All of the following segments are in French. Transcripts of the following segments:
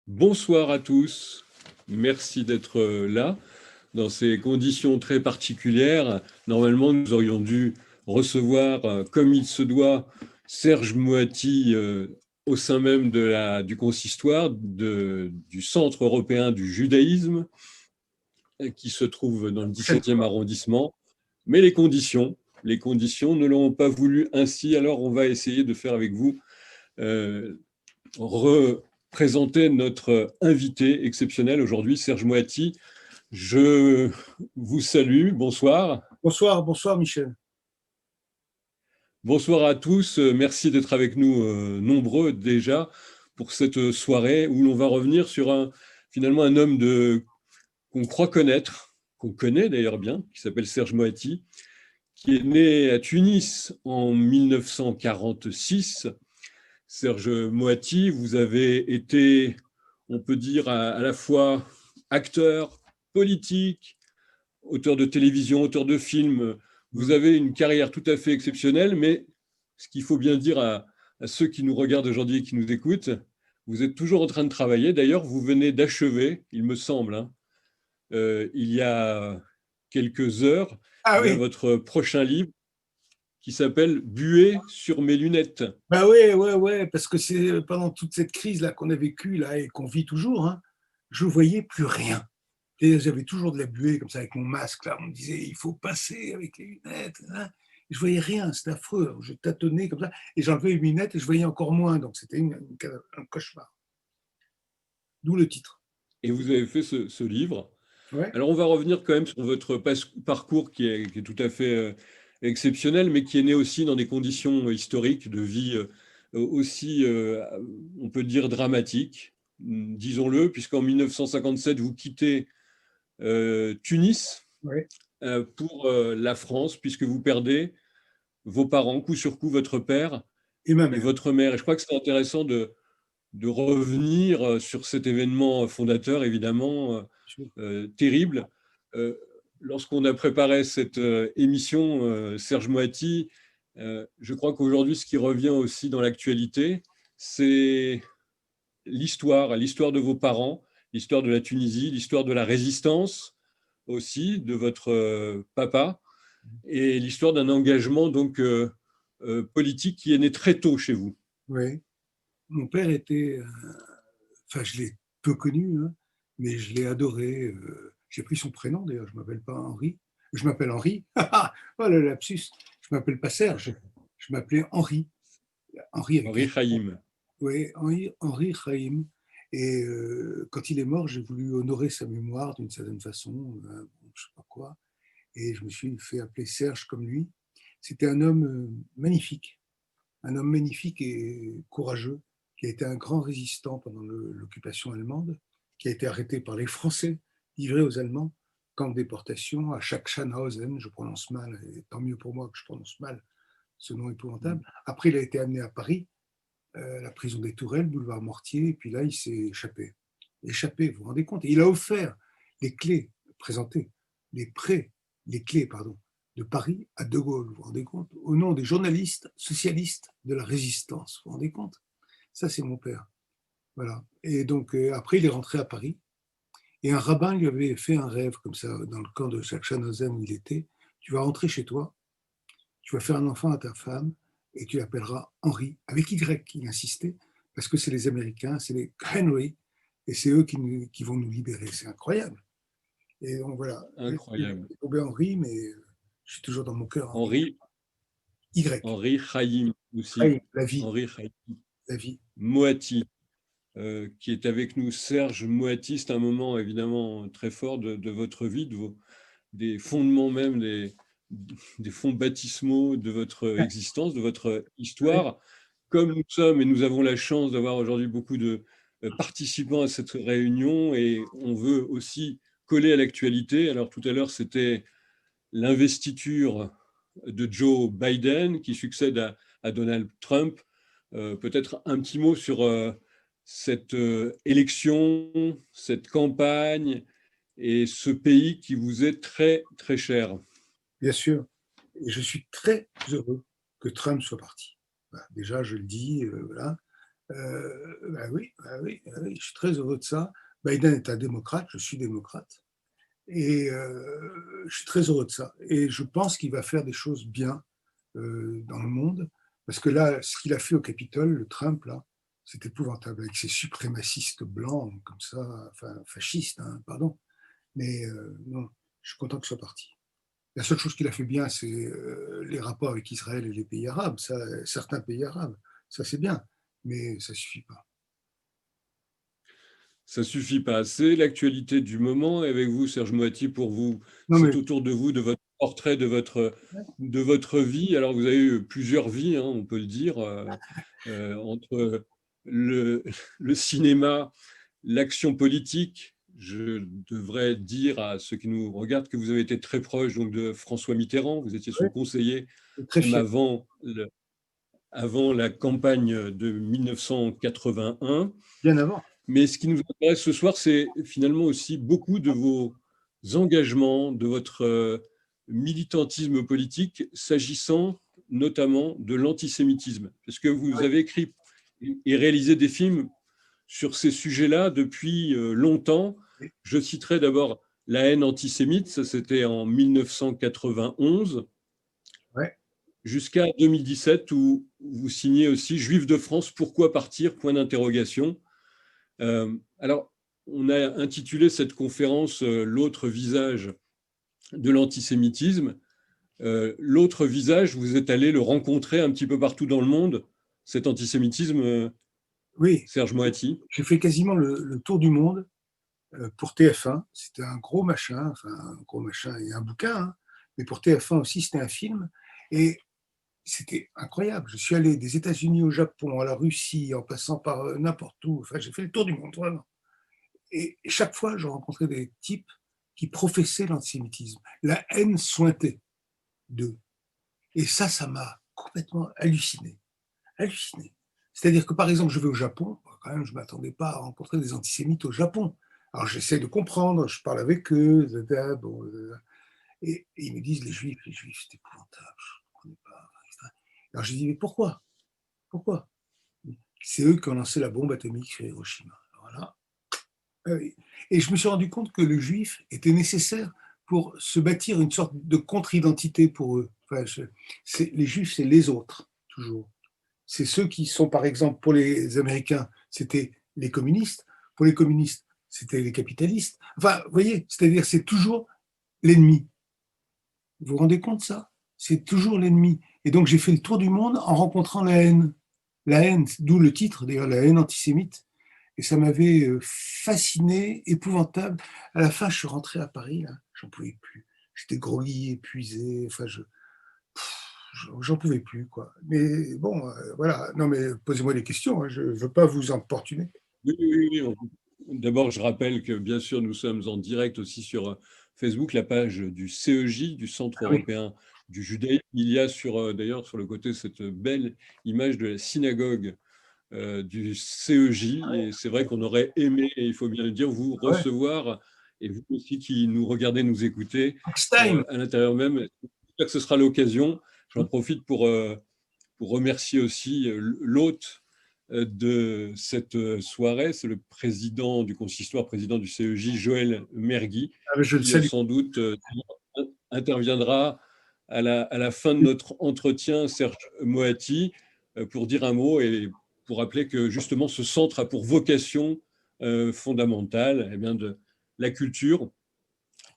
Bonsoir à tous, merci d'être là dans ces conditions très particulières. Normalement, nous aurions dû recevoir, comme il se doit, Serge Moati au sein même du consistoire du Centre européen du judaïsme, qui se trouve dans le Prochaine 17e fois. arrondissement. Mais les conditions ne l'ont pas voulu ainsi, alors on va essayer de faire avec vous euh, représenter notre invité exceptionnel aujourd'hui, Serge Moati. Je vous salue, bonsoir. Bonsoir, bonsoir Michel. Bonsoir à tous, merci d'être avec nous nombreux déjà pour cette soirée où l'on va revenir sur finalement un homme qu'on croit connaître, qu'on connaît d'ailleurs bien, qui s'appelle Serge Moati, qui est né à Tunis en 1946. Serge Moati, vous avez été, on peut dire, à la fois acteur, politique, auteur de télévision, auteur de films. Vous Mm. avez une carrière tout à fait exceptionnelle, mais ce qu'il faut bien dire à ceux qui nous regardent aujourd'hui et qui nous écoutent, vous êtes toujours en train de travailler. D'ailleurs, vous venez d'achever, il me semble, hein, il y a quelques heures, Ah oui, votre prochain livre qui s'appelle Buée sur mes lunettes. bah ouais, parce que c'est pendant toute cette crise là qu'on a vécue là et qu'on vit toujours, hein, je voyais plus rien. Et j'avais toujours de la buée comme ça avec mon masque là. On me disait il faut passer avec les lunettes, hein. Je voyais rien, c'était affreux. Je tâtonnais comme ça et j'enlevais les lunettes et je voyais encore moins. Donc c'était un cauchemar. D'où le titre. Et vous avez fait ce livre. Ouais. Alors, on va revenir quand même sur votre parcours qui est tout à fait exceptionnel, mais qui est né aussi dans des conditions historiques de vie aussi, on peut dire, dramatiques, disons-le, puisqu'en 1957, vous quittez Tunis Ouais. pour la France, puisque vous perdez vos parents, coup sur coup, votre père Et ma et mère. votre mère. Et je crois que c'est intéressant de revenir sur cet événement fondateur, évidemment, terrible. Euh, Lorsqu'on a préparé cette émission, Serge Moati, je crois qu'aujourd'hui, ce qui revient aussi dans l'actualité, c'est l'histoire de vos parents, l'histoire de la Tunisie, l'histoire de la résistance aussi de votre papa, et l'histoire d'un engagement donc politique qui est né très tôt chez vous. Ouais. Mon père était, enfin je l'ai peu connu, hein, mais je l'ai adoré. J'ai pris son prénom d'ailleurs, je m'appelle pas Henri. Je m'appelle Henri. Oh le lapsus. Je m'appelle pas Serge. Je m'appelais Henri. Henri avec un. Henri Chaim. Oui, Henri Chaim. Et quand il est mort, j'ai voulu honorer sa mémoire d'une certaine façon, je sais pas quoi. Et je me suis fait appeler Serge comme lui. C'était un homme magnifique et courageux, qui a été un grand résistant pendant l'occupation allemande, qui a été arrêté par les Français, livré aux Allemands, camp de déportation à Sachsenhausen, je prononce mal, et tant mieux pour moi que je prononce mal ce nom épouvantable. Après, il a été amené à Paris, la prison des Tourelles, boulevard Mortier, et puis là, il s'est échappé. Échappé, vous vous rendez compte? Et il a offert les clés, présenté, les prêts, les clés, pardon, de Paris à De Gaulle, vous vous rendez compte? Au nom des journalistes socialistes de la résistance, vous vous rendez compte? Ça, c'est mon père. Voilà. Et donc, après, il est rentré à Paris, et un rabbin lui avait fait un rêve, comme ça, dans le camp de Sachsenhausen où il était. Tu vas rentrer chez toi, tu vas faire un enfant à ta femme et tu l'appelleras Henri, avec Y, il insistait, parce que c'est les Américains, c'est les Henry, et c'est eux qui vont nous libérer. C'est incroyable. Et donc voilà, Incroyable. j'ai tombé Henri, mais je suis toujours dans mon cœur Henri. Henri, Y, Henri Chaim aussi. Chaim, la vie, Henri Chaim. la vie. Moati, qui est avec nous. Serge Moati, c'est un moment évidemment très fort de votre vie, des fondements même, des fonds baptismaux de votre existence, de votre Ouais, histoire. Comme nous sommes, et nous avons la chance d'avoir aujourd'hui beaucoup de participants à cette réunion, et on veut aussi coller à l'actualité. Alors tout à l'heure, c'était l'investiture de Joe Biden qui succède à Donald Trump. Peut-être un petit mot sur cette élection, cette campagne et ce pays qui vous est très, très cher. bien sûr. Et je suis très heureux que Trump soit parti. Voilà, déjà, je le dis, voilà. bah oui, je suis très heureux de ça. Biden est un démocrate, je suis démocrate. Et je suis très heureux de ça. Et je pense qu'il va faire des choses bien dans le monde. Parce que là, ce qu'il a fait au Capitole, le Trump, là, c'est épouvantable, avec ses suprémacistes blancs, comme ça, enfin fascistes, hein, pardon. Mais non, je suis content qu'il soit parti. La seule chose qu'il a fait bien, c'est les rapports avec Israël et les pays arabes, ça, certains pays arabes. Ça, c'est bien, mais ça ne suffit pas. Ça ne suffit pas assez. L'actualité du moment, et avec vous, Serge Moati, pour vous, Non, mais c'est autour de vous, de votre portrait, de votre vie. Alors, vous avez eu plusieurs vies, hein, on peut le dire, entre le, le cinéma, l'action politique. Je devrais dire à ceux qui nous regardent que vous avez été très proche donc, de François Mitterrand. Vous étiez ouais, son conseiller, je suis très même fier. avant la campagne de 1981. Bien avant. Mais ce qui nous intéresse ce soir, c'est finalement aussi beaucoup de vos engagements, de votre militantisme politique, s'agissant notamment de l'antisémitisme. Parce que vous Oui, avez écrit et réalisé des films sur ces sujets-là depuis longtemps. oui, Je citerai d'abord La haine antisémite, ça c'était en 1991, ouais. jusqu'à 2017 où vous signez aussi Juifs de France, pourquoi partir? Point d'interrogation. Alors, on a intitulé cette conférence L'autre visage de l'antisémitisme. L'autre visage, vous êtes allé le rencontrer un petit peu partout dans le monde, cet antisémitisme, Oui. Serge Moati. J'ai fait quasiment le tour du monde pour TF1. C'était un gros machin, enfin un gros machin et un bouquin, hein. Mais pour TF1 aussi, c'était un film. Et c'était incroyable. Je suis allé des États-Unis au Japon, à la Russie, en passant par n'importe où. Enfin, j'ai fait le tour du monde, vraiment. Et chaque fois, je rencontrais des types qui professaient l'antisémitisme. La haine sointait d'eux. Et ça m'a complètement halluciné. Halluciné. C'est-à-dire que, par exemple, je vais au Japon, quand même, je ne m'attendais pas à rencontrer des antisémites au Japon. Alors, j'essaie de comprendre, je parle avec eux, bon, et ils me disent, les Juifs, c'est épouvantable, je ne comprenais pas. Alors, je dis, mais pourquoi? Pourquoi? C'est eux qui ont lancé la bombe atomique sur Hiroshima. Voilà. Et je me suis rendu compte que le juif était nécessaire pour se bâtir une sorte de contre-identité pour eux. Enfin, les juifs, c'est les autres, toujours. C'est ceux qui sont, par exemple, pour les Américains, c'était les communistes. Pour les communistes, c'était les capitalistes. Enfin, vous voyez, c'est-à-dire c'est toujours l'ennemi. Vous vous rendez compte de ça? C'est toujours l'ennemi. Et donc j'ai fait le tour du monde en rencontrant la haine. La haine, d'où le titre, d'ailleurs, la haine antisémite. Et ça m'avait fasciné, épouvantable. À la fin, je suis rentré à Paris, là, j'en pouvais plus. J'étais groggy, épuisé, enfin, j'en pouvais plus, quoi. Mais bon, voilà. Non, mais posez-moi des questions, hein. Je ne veux pas vous importuner. Oui, oui, oui, oui. D'abord, je rappelle que bien sûr, nous sommes en direct aussi sur Facebook, la page du CEJ, du Centre Ah oui, européen du judaïsme. Il y a d'ailleurs sur le côté cette belle image de la synagogue du CEJ. Et c'est vrai qu'on aurait aimé, et il faut bien le dire, vous ah ouais. recevoir, et vous aussi qui nous regardez, nous écoutez, Next time. à l'intérieur même. J'espère que ce sera l'occasion. J'en profite pour remercier aussi l'hôte de cette soirée, c'est le président du consistoire, président du CEJ, Joël Mergui, Ah, je le qui salue. sans doute interviendra à la fin de notre entretien, Serge Moati, pour dire un mot et pour rappeler que justement ce centre a pour vocation fondamentale eh bien, de la culture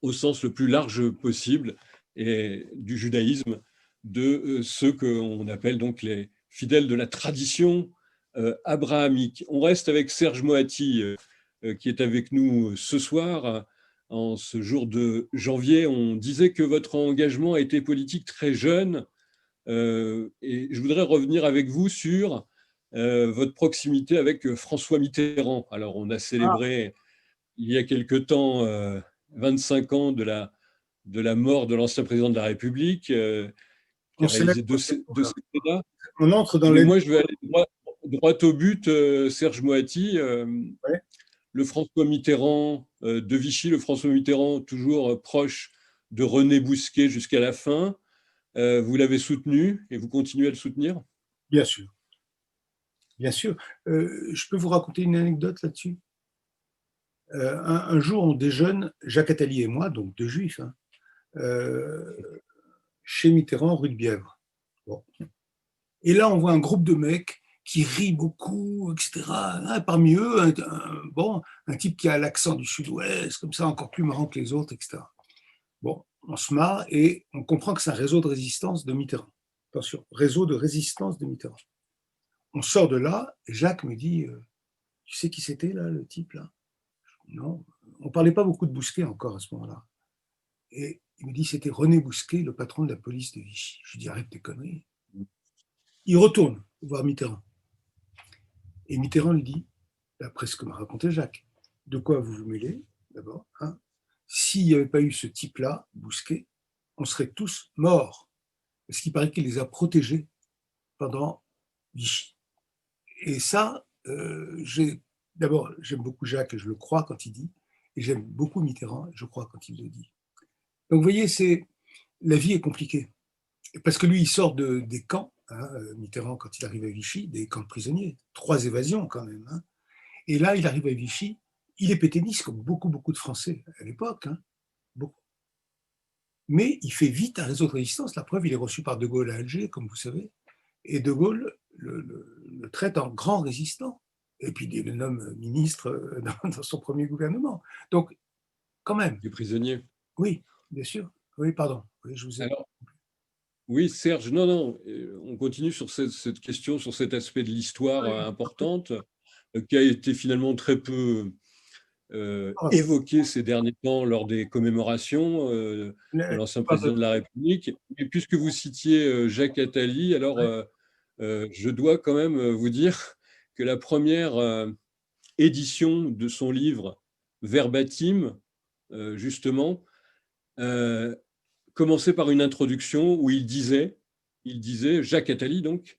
au sens le plus large possible et du judaïsme, de ceux qu'on appelle donc les fidèles de la tradition abrahamique. On reste avec Serge Moati qui est avec nous ce soir. En ce jour de janvier, on disait que votre engagement a été politique très jeune et je voudrais revenir avec vous sur votre proximité avec François Mitterrand. Alors, on a Ah, célébré il y a quelque temps 25 ans de la mort de l'ancien président de la République qui on a célèbre. réalisé deux septennats. On entre dans Mais l'aide. moi, je vais aller droit au but, Serge Moati. Ouais, Le François Mitterrand de Vichy, le François Mitterrand toujours proche de René Bousquet jusqu'à la fin. Vous l'avez soutenu et vous continuez à le soutenir? bien sûr. bien sûr. Je peux vous raconter une anecdote là-dessus. Un jour, on déjeune, Jacques Attali et moi, donc deux juifs, hein, chez Mitterrand, rue de Bièvre. Bon. Et là, on voit un groupe de mecs qui rient beaucoup, etc. Ah, parmi eux, un type qui a l'accent du sud-ouest, comme ça, encore plus marrant que les autres, etc. Bon, on se marre et on comprend que c'est un réseau de résistance de Mitterrand. Attention, réseau de résistance de Mitterrand. On sort de là et Jacques me dit, tu sais qui c'était là, le type là? Non, on parlait pas beaucoup de Bousquet encore à ce moment-là. Et il me dit, c'était René Bousquet, le patron de la police de Vichy. Je lui dis, arrête tes conneries. Il retourne voir Mitterrand. Et Mitterrand lui dit, d'après ce que m'a raconté Jacques, de quoi vous vous mêlez, d'abord, hein? S'il n'y avait pas eu ce type-là, Bousquet, on serait tous morts. Parce qu'il paraît qu'il les a protégés pendant Vichy. Et ça, d'abord, j'aime beaucoup Jacques et je le crois quand il dit, et j'aime beaucoup Mitterrand, je crois quand il le dit. Donc, vous voyez, la vie est compliquée. Parce que lui, il sort des camps, hein, Mitterrand, quand il arrive à Vichy, des camps de prisonniers, 3 évasions quand même. Hein. Et là, il arrive à Vichy, il est pétainiste, comme beaucoup, beaucoup de Français à l'époque, hein, beaucoup. Mais il fait vite un réseau de résistance. La preuve, il est reçu par De Gaulle à Alger, comme vous savez. Et De Gaulle le traite en grand résistant. Et puis il le nomme ministre dans son premier gouvernement. Donc, quand même. Des prisonniers. Oui, bien sûr. Oui, pardon. Oui, je vous ai... Alors, oui, Serge, non, on continue sur cette question, sur cet aspect de l'histoire importante, qui a été finalement très peu évoqué ces derniers temps lors des commémorations de l'ancien président de la République. Et puisque vous citiez Jacques Attali, alors je dois quand même vous dire que la première édition de son livre Verbatim, justement, commençait par une introduction où il disait, Jacques Attali donc,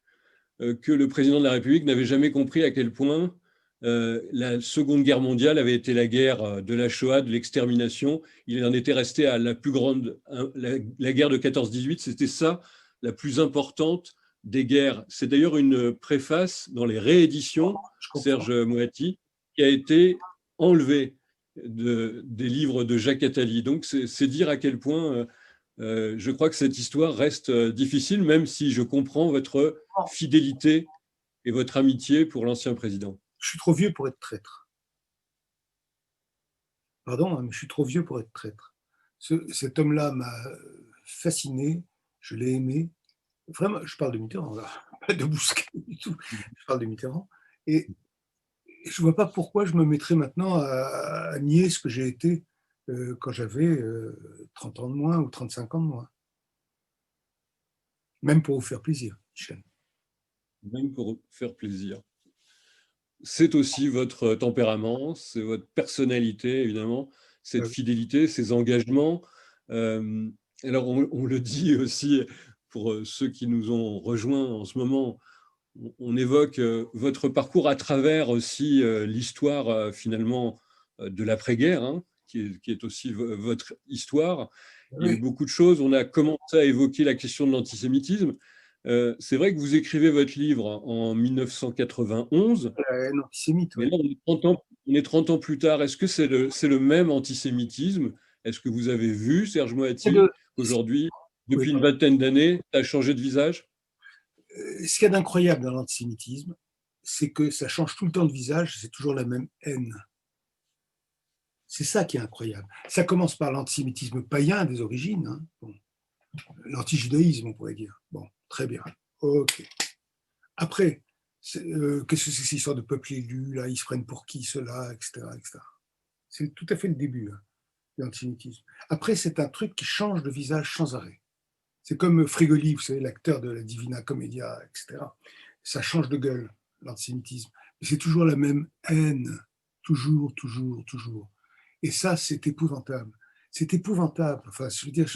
que le président de la République n'avait jamais compris à quel point la Seconde Guerre mondiale avait été la guerre de la Shoah, de l'extermination. Il en était resté à la plus grande, la guerre de 14-18, c'était ça, la plus importante des guerres. C'est d'ailleurs une préface dans les rééditions, Serge Moati, qui a été enlevée des livres de Jacques Attali. Donc c'est dire à quel point je crois que cette histoire reste difficile, même si je comprends votre fidélité et votre amitié pour l'ancien président. Je suis trop vieux pour être traître. Pardon, mais je suis trop vieux pour être traître. Cet homme-là m'a fasciné, je l'ai aimé. Vraiment, je parle de Mitterrand, là, pas de Bousquet du tout. Je parle de Mitterrand. Et je ne vois pas pourquoi je me mettrais maintenant à nier ce que j'ai été quand j'avais 30 ans de moins ou 35 ans de moins. Même pour vous faire plaisir, Michel. Même pour faire plaisir. C'est aussi votre tempérament, c'est votre personnalité, évidemment, cette fidélité, ces engagements. Alors, on le dit aussi pour ceux qui nous ont rejoints en ce moment, on évoque votre parcours à travers aussi l'histoire, finalement, de l'après-guerre, hein, qui est aussi votre histoire. Il y a eu beaucoup de choses. On a commencé à évoquer la question de l'antisémitisme. C'est vrai que vous écrivez votre livre en 1991. Antisémite, mais là, on est 30 ans plus tard. Est-ce que c'est le même antisémitisme? Est-ce que vous avez vu, Serge Moati, qu'aujourd'hui, depuis une vingtaine d'années, ça a changé de visage? Ce qu'il y a d'incroyable dans l'antisémitisme, c'est que ça change tout le temps de visage, c'est toujours la même haine. C'est ça qui est incroyable. Ça commence par l'antisémitisme païen des origines, hein. Bon. L'antijudaïsme, on pourrait dire. Bon, très bien. Ok. Après, qu'est-ce que c'est cette histoire de peuple élu, là, ils se prennent pour qui, cela, etc., etc. C'est tout à fait le début, hein, de l'antisémitisme. Après, c'est un truc qui change de visage sans arrêt. C'est comme Frigoli, vous savez, l'acteur de la Divina Commedia, etc. Ça change de gueule, l'antisémitisme. Mais c'est toujours la même haine. Toujours, toujours, toujours. Et ça, c'est épouvantable. C'est épouvantable. Enfin, je veux dire,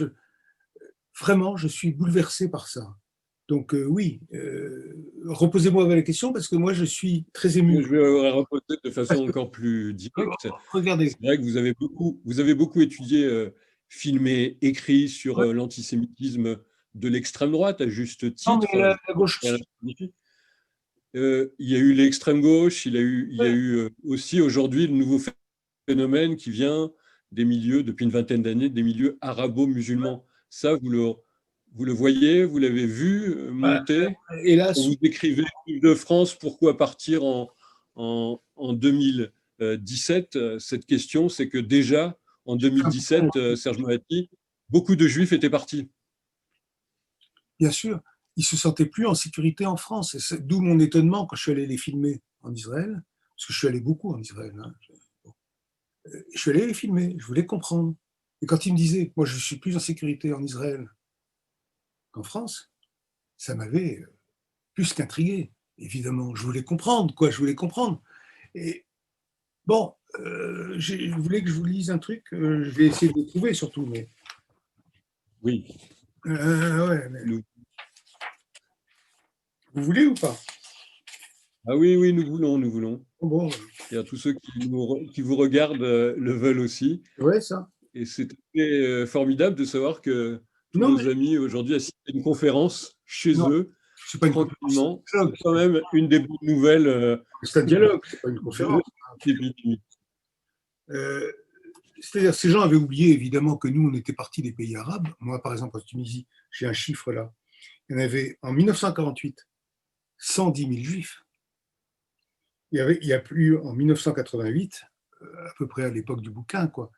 vraiment, je suis bouleversé par ça. Donc oui, reposez-moi la question parce que moi, je suis très ému. Je vais reposer de façon encore plus directe. Regardez. C'est vrai que vous avez beaucoup étudié, filmé, écrit sur l'antisémitisme de l'extrême droite, à juste titre. Non, mais la gauche aussi. il y a eu l'extrême gauche, il y a eu aussi aujourd'hui le nouveau phénomène qui vient des milieux, depuis une vingtaine d'années, des milieux arabo-musulmans. Ça, vous le voyez, vous l'avez vu monter. Quand Hélas, vous écrivez de France, pourquoi partir en 2017? Cette question, c'est que déjà, en 2017, Serge Moati, beaucoup de Juifs étaient partis. bien sûr, ils se sentaient plus en sécurité en France. D'où mon étonnement quand je suis allé les filmer en Israël, parce que je suis allé beaucoup en Israël. Hein. Je suis allé les filmer, je voulais comprendre. Et quand ils me disaient, moi je suis plus en sécurité en Israël qu'en France, ça m'avait plus qu'intrigué. Évidemment, je voulais comprendre, quoi, je voulais comprendre. Et bon, je voulais que je vous lise un truc, je vais essayer de le trouver surtout, mais. Oui. Ouais, mais... Vous voulez ou pas? Ah oui, oui, nous voulons, nous voulons. Bon, Et tous ceux qui vous regardent le veulent aussi. ouais, ça. Et c'est formidable de savoir que tous Non, nos mais amis aujourd'hui assistent à une conférence chez non, eux, c'est pas une conférence, tranquillement. c'est un C'est dialogue. quand même une des bonnes nouvelles C'est un dialogue, c'est pas une de conférence. l'épidémie. C'est-à-dire, ces gens avaient oublié évidemment que nous, on était partis des pays arabes. Moi, par exemple, en Tunisie, j'ai un chiffre là. Il y en avait en 1948 110 000 juifs. Il y a plus en 1988, à peu près à l'époque du bouquin, quoi,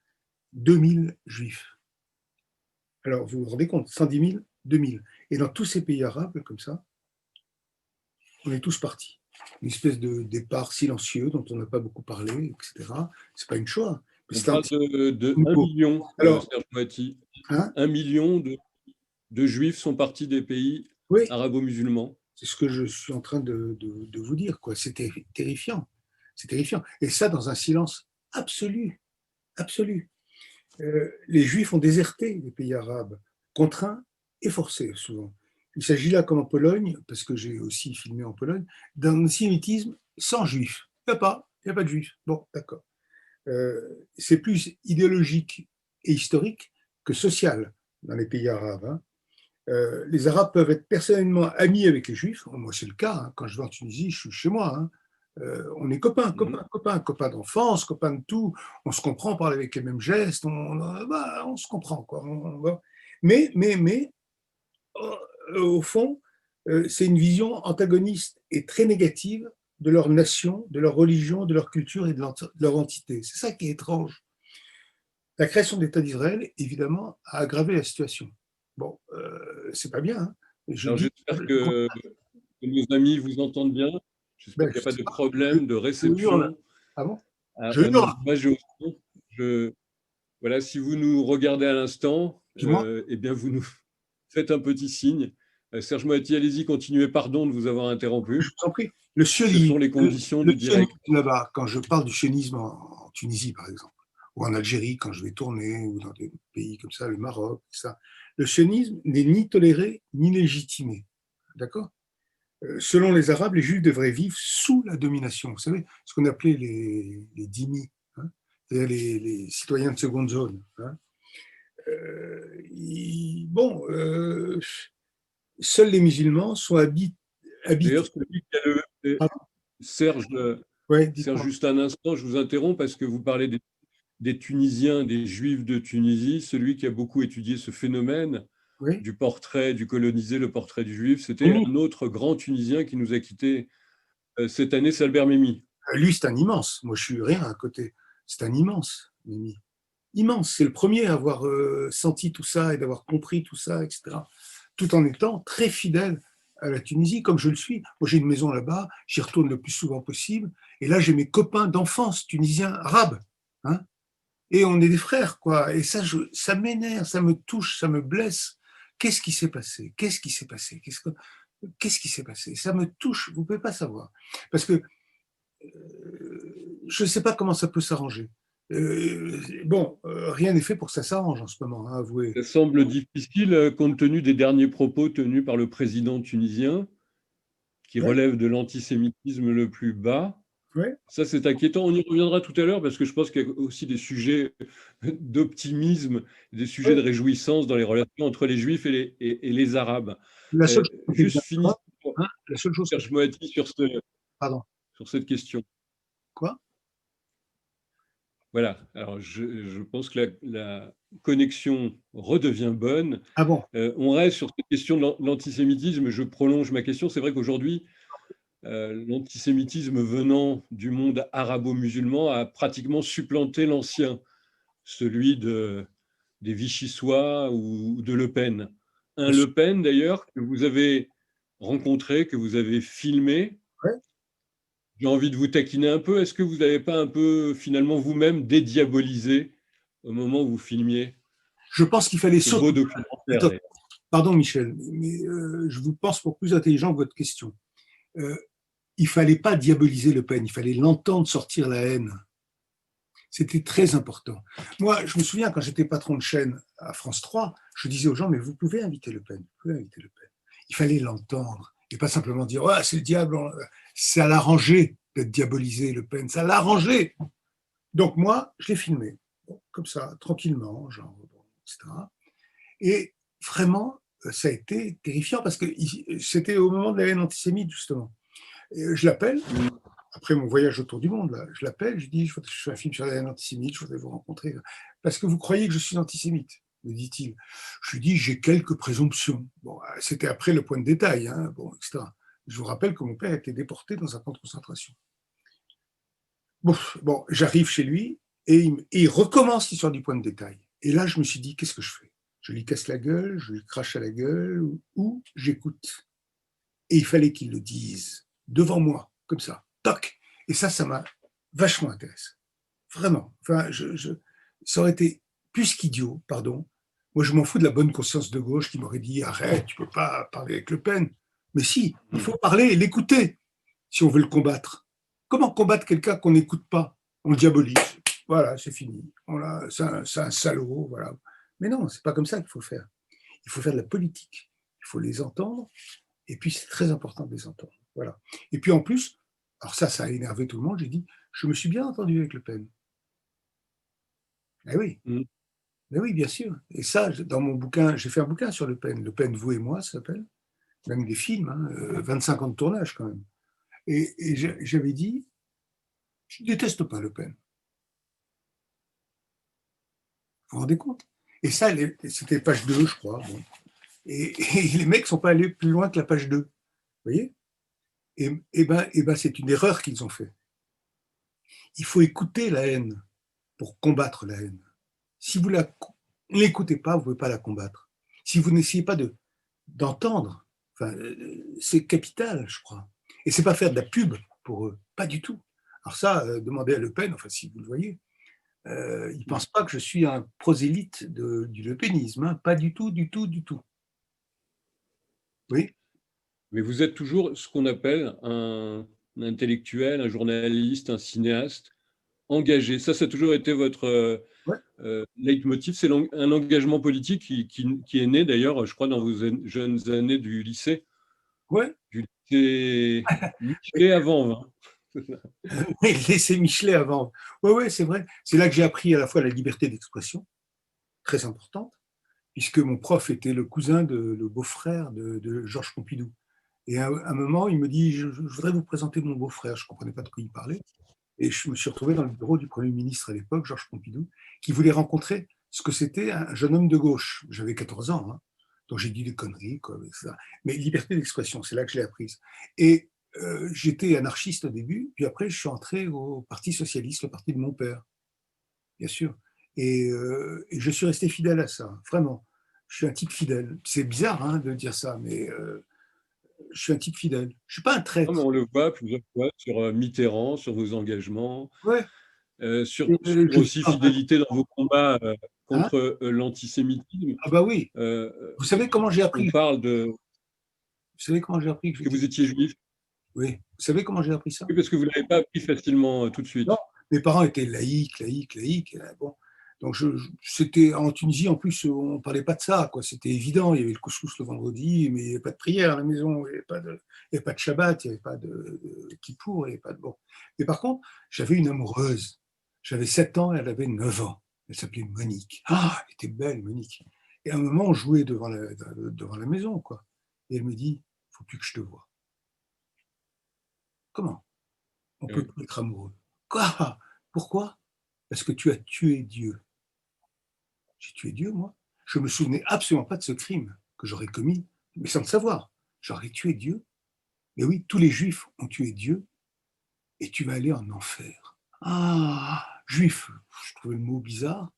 2000 juifs. Alors, vous vous rendez compte, 110 000, 2000. Et dans tous ces pays arabes, comme ça, on est tous partis. Une espèce de départ silencieux dont on n'a pas beaucoup parlé, etc. C'est pas une Shoah. On parle de 1 nouveau. million, Alors, Serge Moati. hein, 1 million de juifs sont partis des pays oui, arabo-musulmans. c'est ce que je suis en train de vous dire, quoi. C'est terrifiant. C'est terrifiant. Et ça, dans un silence absolu. Absolu. Les Juifs ont déserté les pays arabes, contraints et forcés, souvent. Il s'agit là, comme en Pologne, parce que j'ai aussi filmé en Pologne, d'un antisémitisme sans Juifs. Il n'y a pas de Juifs. Bon, d'accord. C'est plus idéologique et historique que social dans les pays arabes. Hein. Les Arabes peuvent être personnellement amis avec les Juifs. Moi, c'est le cas. Hein. Quand je vais en Tunisie, je suis chez moi. Hein. On est copains d'enfance, copains de tout. On se comprend, on parle avec les mêmes gestes. On se comprend. Quoi. Mais, au fond, c'est une vision antagoniste et très négative de leur nation, de leur religion, de leur culture et de leur entité. C'est ça qui est étrange. La création de l'État d'Israël, évidemment, a aggravé la situation. Bon, c'est pas bien. Hein. Alors j'espère que nos amis vous entendent bien. J'espère qu'il n'y a pas de problème de réception ah bon à nos images et au son. Voilà, si vous nous regardez à l'instant, eh bien vous nous faites un petit signe. Serge Moati, allez-y, continuez. Pardon de vous avoir interrompu. Je vous en prie. Le sionisme, ce sont les conditions du direct. Là-bas, quand je parle du sionisme en Tunisie, par exemple, ou en Algérie, quand je vais tourner, ou dans des pays comme ça, le Maroc, ça, le sionisme n'est ni toléré ni légitimé. D'accord? Selon les Arabes, les Juifs devraient vivre sous la domination. Vous savez, ce qu'on appelait les dhimmis, hein, c'est-à-dire les citoyens de seconde zone. Hein. Seuls les musulmans sont habités. D'ailleurs, celui qui a le, Serge, juste un instant, je vous interromps parce que vous parlez des Tunisiens, des Juifs de Tunisie. Celui qui a beaucoup étudié ce phénomène du portrait du colonisé, le portrait du Juif, c'était un autre grand Tunisien qui nous a quittés cette année, c'est Albert Memmi. Lui, c'est un immense. Moi, je suis rien à côté. C'est un immense, Memmi. Immense. C'est le premier à avoir senti tout ça et d'avoir compris tout ça, etc. Tout en étant très fidèle à la Tunisie, comme je le suis. Moi, j'ai une maison là-bas, j'y retourne le plus souvent possible. Et là, j'ai mes copains d'enfance tunisiens arabes. Hein, et on est des frères, quoi. Et ça m'énerve, ça me touche, ça me blesse. Qu'est-ce qui s'est passé? Qu'est-ce qui s'est passé? Qu'est-ce qui s'est passé? Ça me touche, vous ne pouvez pas savoir. Parce que je ne sais pas comment ça peut s'arranger. Rien n'est fait pour que ça s'arrange en ce moment, hein, avouez. Ça semble difficile compte tenu des derniers propos tenus par le président tunisien, qui relève de l'antisémitisme le plus bas. Ouais. Ça, c'est inquiétant. On y reviendra tout à l'heure parce que je pense qu'il y a aussi des sujets d'optimisme, des sujets de réjouissance dans les relations entre les Juifs et les Arabes. La seule juste finir Hein, la seule chose que Serge Moati Pardon. sur cette question. Quoi? Voilà. Alors, je pense que la connexion redevient bonne. Ah bon? On reste sur cette question de l'antisémitisme. Je prolonge ma question. C'est vrai qu'aujourd'hui, l'antisémitisme venant du monde arabo-musulman a pratiquement supplanté l'ancien, celui des Vichysois ou de Le Pen. Un Bien sûr. Le Pen, d'ailleurs, que vous avez rencontré, que vous avez filmé. Ouais. J'ai envie de vous taquiner un peu. Est-ce que vous n'avez pas un peu, finalement, vous-même dédiabolisé au moment où vous filmiez Je pense qu'il fallait ce beau surtout. documentaire? Attends, pardon, Michel, mais je vous pense pour plus intelligent que votre question. Il fallait pas diaboliser Le Pen, il fallait l'entendre sortir la haine. C'était très important. Moi, je me souviens, quand j'étais patron de chaîne à France 3, je disais aux gens, mais vous pouvez inviter Le Pen, vous pouvez inviter Le Pen. Il fallait l'entendre et pas simplement dire, ouais, c'est le diable. Ça l'arrangeait d'être diabolisé, Le Pen, ça l'arrangeait. Donc moi, je l'ai filmé, comme ça, tranquillement, genre, etc. Et vraiment, ça a été terrifiant parce que c'était au moment de la haine antisémite, justement. Et je l'appelle, après mon voyage autour du monde, là, je l'appelle, je dis, je fais un film sur la haine antisémite, je voudrais vous rencontrer. Parce que vous croyez que je suis antisémite, me dit-il. Je lui dis, j'ai quelques présomptions. Bon, c'était après le point de détail, hein, bon, etc. Je vous rappelle que mon père a été déporté dans un camp de concentration. Bon, j'arrive chez lui et il recommence l'histoire du point de détail. Et là, je me suis dit, qu'est-ce que je fais? Je lui casse la gueule, je lui crache à la gueule, ou j'écoute. Et il fallait qu'il le dise devant moi, comme ça, toc. Et ça m'a vachement intéressé. Vraiment. Enfin, ça aurait été plus qu'idiot, pardon. Moi, je m'en fous de la bonne conscience de gauche qui m'aurait dit arrête, tu peux pas parler avec Le Pen. Mais si, il faut parler et l'écouter si on veut le combattre. Comment combattre quelqu'un qu'on n'écoute pas? On le diabolise. Voilà, c'est fini. C'est un salaud. Voilà. Mais non, c'est pas comme ça qu'il faut faire. Il faut faire de la politique. Il faut les entendre. Et puis, c'est très important de les entendre. Voilà. Et puis, en plus, alors ça a énervé tout le monde. J'ai dit, je me suis bien entendu avec Le Pen. Eh oui, Mm. mais oui, bien sûr. Et ça, dans mon bouquin, j'ai fait un bouquin sur Le Pen. Le Pen, vous et moi, ça s'appelle. Même des films, hein, 25 ans de tournage quand même. Et j'avais dit, je ne déteste pas Le Pen. Vous vous rendez compte? Et ça, c'était page 2, je crois. Bon. Et les mecs ne sont pas allés plus loin que la page 2. Vous voyez? Et ben, c'est une erreur qu'ils ont fait. Il faut écouter la haine pour combattre la haine. Si vous ne l'écoutez pas, vous ne pouvez pas la combattre. Si vous n'essayez pas d'entendre, enfin, c'est capital, je crois. Et c'est pas faire de la pub pour eux, pas du tout. Alors ça, demandez à Le Pen, enfin si vous le voyez, il ne pense pas que je suis un prosélyte du lepénisme, hein. Pas du tout, du tout, du tout. Oui. Mais vous êtes toujours ce qu'on appelle un intellectuel, un journaliste, un cinéaste engagé. Ça a toujours été votre Ouais. leitmotiv. C'est un engagement politique qui est né d'ailleurs, je crois, dans vos jeunes années du lycée. Ouais. Du lycée Michelet avant 20. Laissez Michelet avant. Oui, ouais, c'est vrai. C'est là que j'ai appris à la fois la liberté d'expression, très importante, puisque mon prof était le le beau-frère de Georges Pompidou. Et à un moment, il me dit, je voudrais vous présenter mon beau-frère. Je ne comprenais pas de quoi il parlait. Et je me suis retrouvé dans le bureau du Premier ministre à l'époque, Georges Pompidou, qui voulait rencontrer ce que c'était un jeune homme de gauche. J'avais 14 ans, hein, donc j'ai dit des conneries, quoi, ça. Mais liberté d'expression, c'est là que je l'ai apprise. Et j'étais anarchiste au début, puis après je suis entré au Parti socialiste, le parti de mon père, bien sûr. Et je suis resté fidèle à ça, vraiment. Je suis un type fidèle. C'est bizarre hein, de dire ça, mais je suis un type fidèle. Je ne suis pas un Non, mais traître. on le voit plusieurs fois sur Mitterrand, sur vos engagements, Ouais. sur Je suis aussi pas un traître. fidélité dans vos combats Hein. contre l'antisémitisme. Ah bah oui. Euh, Vous savez comment j'ai on appris parle de Vous savez comment j'ai appris que que j'étais. vous étiez juif. Oui. Vous savez comment j'ai appris ça? Oui, parce que vous ne l'avez pas appris facilement tout de Non. suite. Mes parents étaient laïcs, laïcs, laïcs. Bon. Donc, c'était en Tunisie, en plus, on ne parlait pas de ça, quoi. C'était évident. Il y avait le couscous le vendredi, mais il n'y avait pas de prière à la maison. Il n'y avait pas de Shabbat, il n'y avait pas de Kippour, il n'y avait pas de. Bon. Mais par contre, j'avais une amoureuse. J'avais 7 ans, elle avait 9 ans. Elle s'appelait Monique. Ah, elle était belle, Monique. Et à un moment, on jouait devant la maison, quoi. Et elle me dit, il ne faut plus que je te voie. Comment on peut Oui. plus être amoureux? Quoi? Pourquoi? Parce que tu as tué Dieu. J'ai tué Dieu, moi? Je me souvenais absolument pas de ce crime que j'aurais commis, mais sans le savoir. J'aurais tué Dieu? Mais oui, tous les Juifs ont tué Dieu et tu vas aller en enfer. Ah! Juif, je trouvais le mot bizarre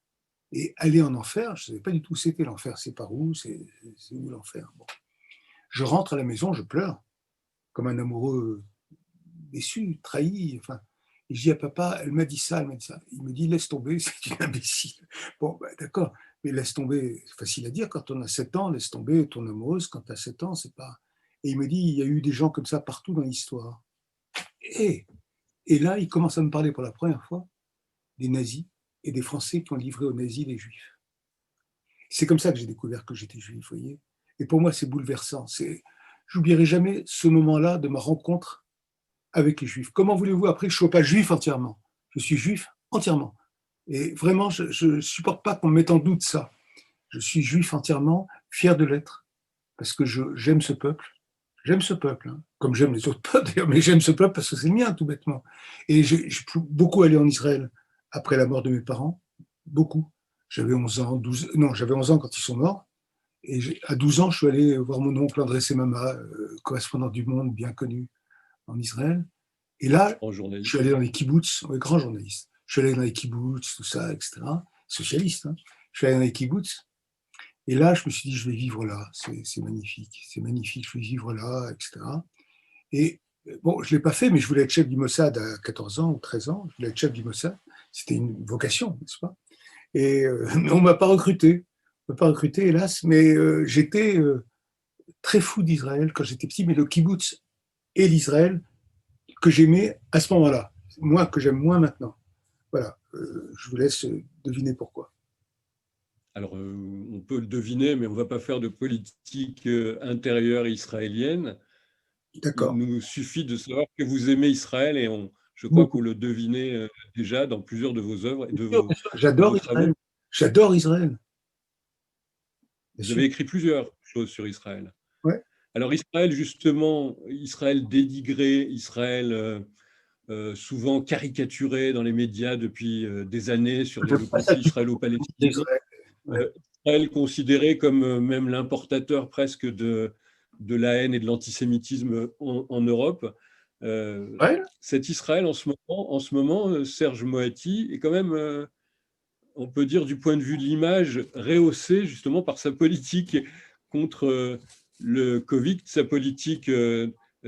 et aller en enfer, je savais pas du tout où c'était l'enfer. C'est par où? C'est où l'enfer? Bon. Je rentre à la maison, je pleure comme un amoureux déçu, trahi, enfin. Et je dis à papa, elle m'a dit ça, elle m'a dit ça. Il me dit, laisse tomber, c'est une imbécile. Bon, ben, d'accord, mais laisse tomber, c'est facile à dire quand on a 7 ans, laisse tomber ton amoureuse quand tu as 7 ans, c'est pas. Et il me dit, il y a eu des gens comme ça partout dans l'histoire. Et, et là, il commence à me parler pour la première fois des nazis et des Français qui ont livré aux nazis les juifs. C'est comme ça que j'ai découvert que j'étais juif, vous voyez. Et pour moi, c'est bouleversant. J'oublierai jamais ce moment-là de ma rencontre avec les juifs. Comment voulez-vous après que je ne sois pas juif entièrement? Je suis juif entièrement. Et vraiment, je ne supporte pas qu'on me mette en doute ça. Je suis juif entièrement, fier de l'être, parce que j'aime ce peuple. J'aime ce peuple, hein, comme j'aime les autres peuples d'ailleurs, mais j'aime ce peuple parce que c'est le mien, tout bêtement. Et j'ai beaucoup allé en Israël après la mort de mes parents, beaucoup. J'avais 11 ans, 12, non, j'avais 11 ans quand ils sont morts. Et à 12 ans, je suis allé voir mon oncle André Semama, correspondant du Monde bien connu en Israël. Et là, En je journaliste. suis allé dans les kibbutz, ouais, grand journaliste. Je suis allé dans les kibbutz, tout ça, etc. Socialiste, hein. Je suis allé dans les kibbutz. Et là, je me suis dit, je vais vivre là. C'est magnifique, je vais vivre là, etc. Et bon, je ne l'ai pas fait, mais je voulais être chef du Mossad à 14 ans ou 13 ans. Je voulais être chef du Mossad. C'était une vocation, n'est-ce pas? Et on ne m'a pas recruté. On m'a pas recruté, hélas. Mais j'étais très fou d'Israël quand j'étais petit. Mais le kibbutz et l'Israël, que j'aimais à ce moment-là, moi que j'aime moins maintenant. Voilà, je vous laisse deviner pourquoi. Alors, on peut le deviner, mais on ne va pas faire de politique intérieure israélienne. Il D'accord. nous suffit de savoir que vous aimez Israël et je crois Beaucoup. qu'on le devinait déjà dans plusieurs de vos œuvres et Bien sûr, de vos j'adore Israël. travaux. J'adore Israël, bien Vous sûr. avez écrit plusieurs choses sur Israël. Ouais. Alors Israël, justement, Israël dénigré, Israël souvent caricaturé dans les médias depuis des années sur Je le n'aime pas ça conflit du tout, israélo-palestinien. Israël. Ouais. Israël considéré comme même l'importateur presque de la haine et de l'antisémitisme en Europe. Ouais, Cet Israël, en ce moment Serge Moati est quand même, on peut dire du point de vue de l'image, rehaussé justement par sa politique contre le Covid, sa politique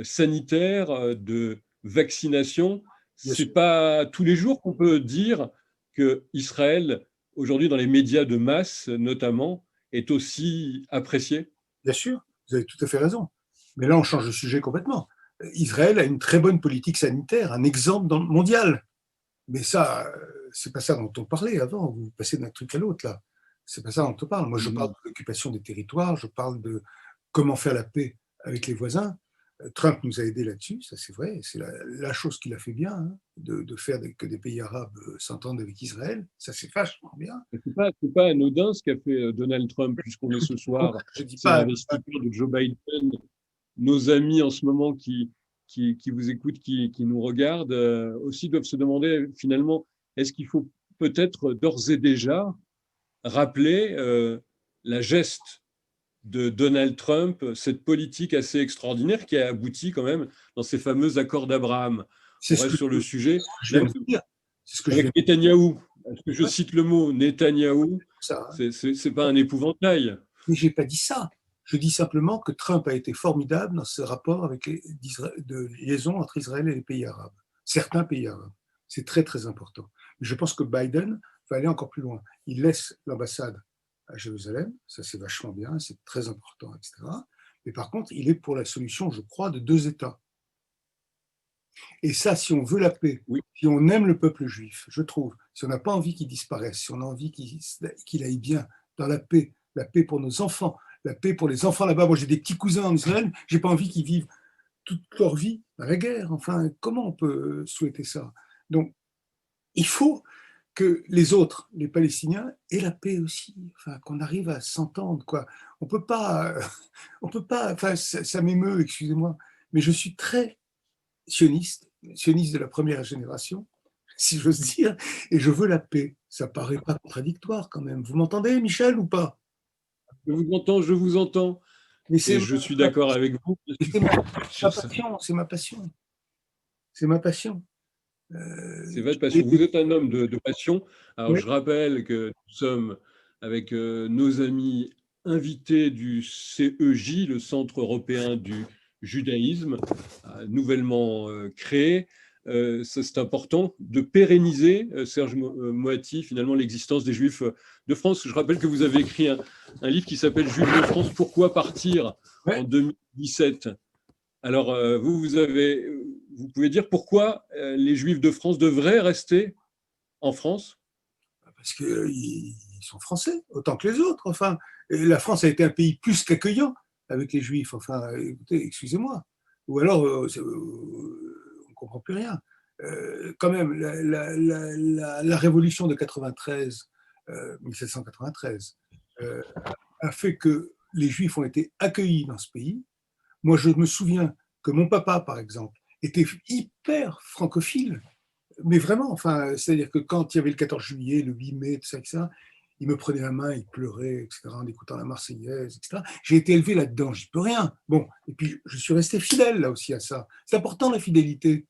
sanitaire, de vaccination. bien C'est sûr. pas tous les jours qu'on peut dire que Israël, aujourd'hui dans les médias de masse notamment, est aussi apprécié. Bien sûr, vous avez tout à fait raison. Mais là, on change de sujet complètement. Israël a une très bonne politique sanitaire, un exemple dans le mondial. Mais ça, c'est pas ça dont on parlait avant. Vous passez d'un truc à l'autre, là. C'est pas ça dont on parle. Moi, je parle de l'occupation des territoires, je parle de comment faire la paix avec les voisins. Trump nous a aidés là-dessus, ça c'est vrai. C'est la chose qu'il a fait bien, hein, de faire que des pays arabes s'entendent avec Israël. Ça, c'est vachement bien. C'est pas anodin ce qu'a fait Donald Trump, puisqu'on est ce soir, Je dis c'est pas. l'investiture de Joe Biden. Nos amis en ce moment qui vous écoutent, qui nous regardent, aussi doivent se demander finalement, est-ce qu'il faut peut-être d'ores et déjà rappeler la geste de Donald Trump, cette politique assez extraordinaire qui a abouti quand même dans ces fameux accords d'Abraham. C'est On ce reste que sur le sujet. je viens Même de vous dire. C'est ce que je viens avec de Netanyahou, est-ce que je dire. cite le mot Netanyahou, Ça, hein. c'est pas un épouvantail. Mais j'ai pas dit ça. Je dis simplement que Trump a été formidable dans ses rapports avec de liaison entre Israël et les pays arabes, certains pays arabes. C'est très très important. Mais je pense que Biden va aller encore plus loin. Il laisse l'ambassade à Jérusalem, ça c'est vachement bien, c'est très important, etc. Mais par contre, il est pour la solution, je crois, de deux États. Et ça, si on veut la paix, Oui, si on aime le peuple juif, je trouve, si on n'a pas envie qu'il disparaisse, si on a envie qu'il aille bien dans la paix pour nos enfants, la paix pour les enfants là-bas. Moi, j'ai des petits cousins en Israël, j'ai pas envie qu'ils vivent toute leur vie dans la guerre. Enfin, comment on peut souhaiter ça? Donc, il faut que les autres, les Palestiniens, aient la paix aussi. Enfin, qu'on arrive à s'entendre, quoi. On peut pas, on peut pas. Enfin, ça m'émeut, excusez-moi, mais je suis très sioniste de la première génération, si j'ose dire, et je veux la paix. Ça paraît pas contradictoire quand même. Vous m'entendez, Michel, ou pas? Je vous entends, je vous entends. Mais Et je suis d'accord avec vous ma sur ça. passion, c'est ma passion, c'est ma passion. C'est votre passion. Vous êtes un homme de passion. Alors, Ouais, je rappelle que nous sommes avec nos amis invités du CEJ, le Centre européen du judaïsme, nouvellement créé. C'est important de pérenniser, Serge Moati, finalement, l'existence des Juifs de France. Je rappelle que vous avez écrit un livre qui s'appelle Juifs de France, pourquoi partir en ouais. 2017. Alors, vous pouvez dire pourquoi les Juifs de France devraient rester en France? Parce qu'ils sont français, autant que les autres. Enfin, et la France a été un pays plus qu'accueillant avec les Juifs. Enfin, écoutez, excusez-moi. Ou alors, on ne comprend plus rien. Quand même, la révolution de 93, 1793, a fait que les Juifs ont été accueillis dans ce pays. Moi, je me souviens que mon papa, par exemple, était hyper francophile, mais vraiment, enfin, c'est-à-dire que quand il y avait le 14 juillet, le 8 mai, tout ça, etc., il me prenait la main, il pleurait, etc., en écoutant la Marseillaise, etc. J'ai été élevé là-dedans, j'y peux rien. Bon, et puis je suis resté fidèle là aussi à ça. C'est important la fidélité.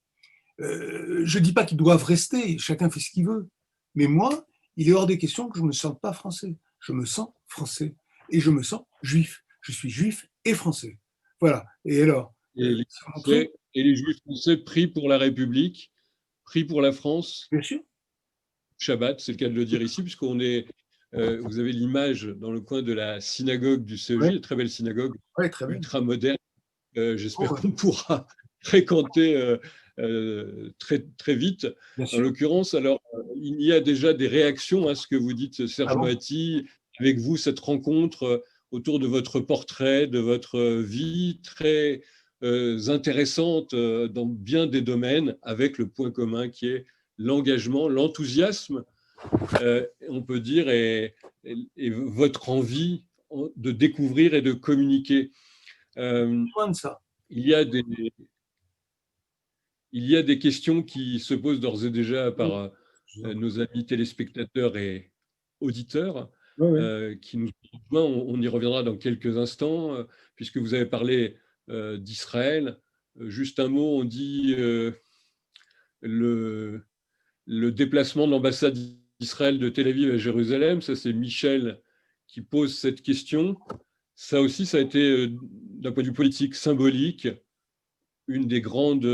Je ne dis pas qu'ils doivent rester, chacun fait ce qu'il veut. Mais moi, il est hors des questions que je ne me sente pas français. Je me sens français et je me sens juif. Je suis juif et français. Voilà. Et alors, Et les montrer, Français et les Juifs français pris pour la République, pris pour la France, bien sûr. Shabbat, c'est le cas de le dire ici, puisqu'on est, vous avez l'image dans le coin de la synagogue du Ouais, CEJ, très belle synagogue, ouais, très bien. ultra moderne. Oh, J'espère ouais, qu'on pourra fréquenter très, très vite. bien En sûr. l'occurrence, alors, il y a déjà des réactions à ce que vous dites, Ah Serge bon. Moati, avec vous, cette rencontre autour de votre portrait, de votre vie très intéressante dans bien des domaines, avec le point commun qui est l'engagement, l'enthousiasme, on peut dire, et votre envie de découvrir et de communiquer. Euh, Loin de ça. il y a des, il y a des questions qui se posent d'ores et déjà Oui, par je vous en prie. nos amis téléspectateurs et auditeurs Ouais, ouais. qui nous rejoignent. On y reviendra dans quelques instants, puisque vous avez parlé d'Israël. Juste un mot, on dit le, le déplacement de l'ambassade d'Israël de Tel Aviv à Jérusalem. Ça, c'est Michel qui pose cette question. Ça aussi, ça a été, d'un point de vue politique, symbolique, une des grandes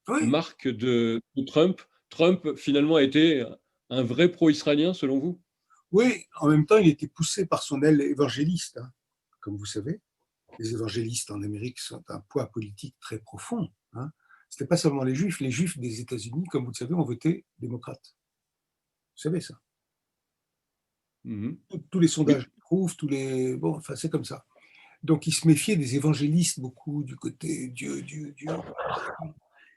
Oui, marques de Trump. Trump, finalement, a été un vrai pro-israélien, selon vous? oui, en même temps, il était poussé par son aile évangéliste, hein. Comme vous savez, les évangélistes en Amérique sont un poids politique très profond, hein. Ce n'était pas seulement les Juifs des États-Unis, comme vous le savez, ont voté démocrate. Vous savez ça. Mhm. Tous les sondages Oui, le prouvent, bon, enfin, c'est comme ça. Donc, il se méfiait des évangélistes beaucoup du côté Dieu, Dieu, Dieu.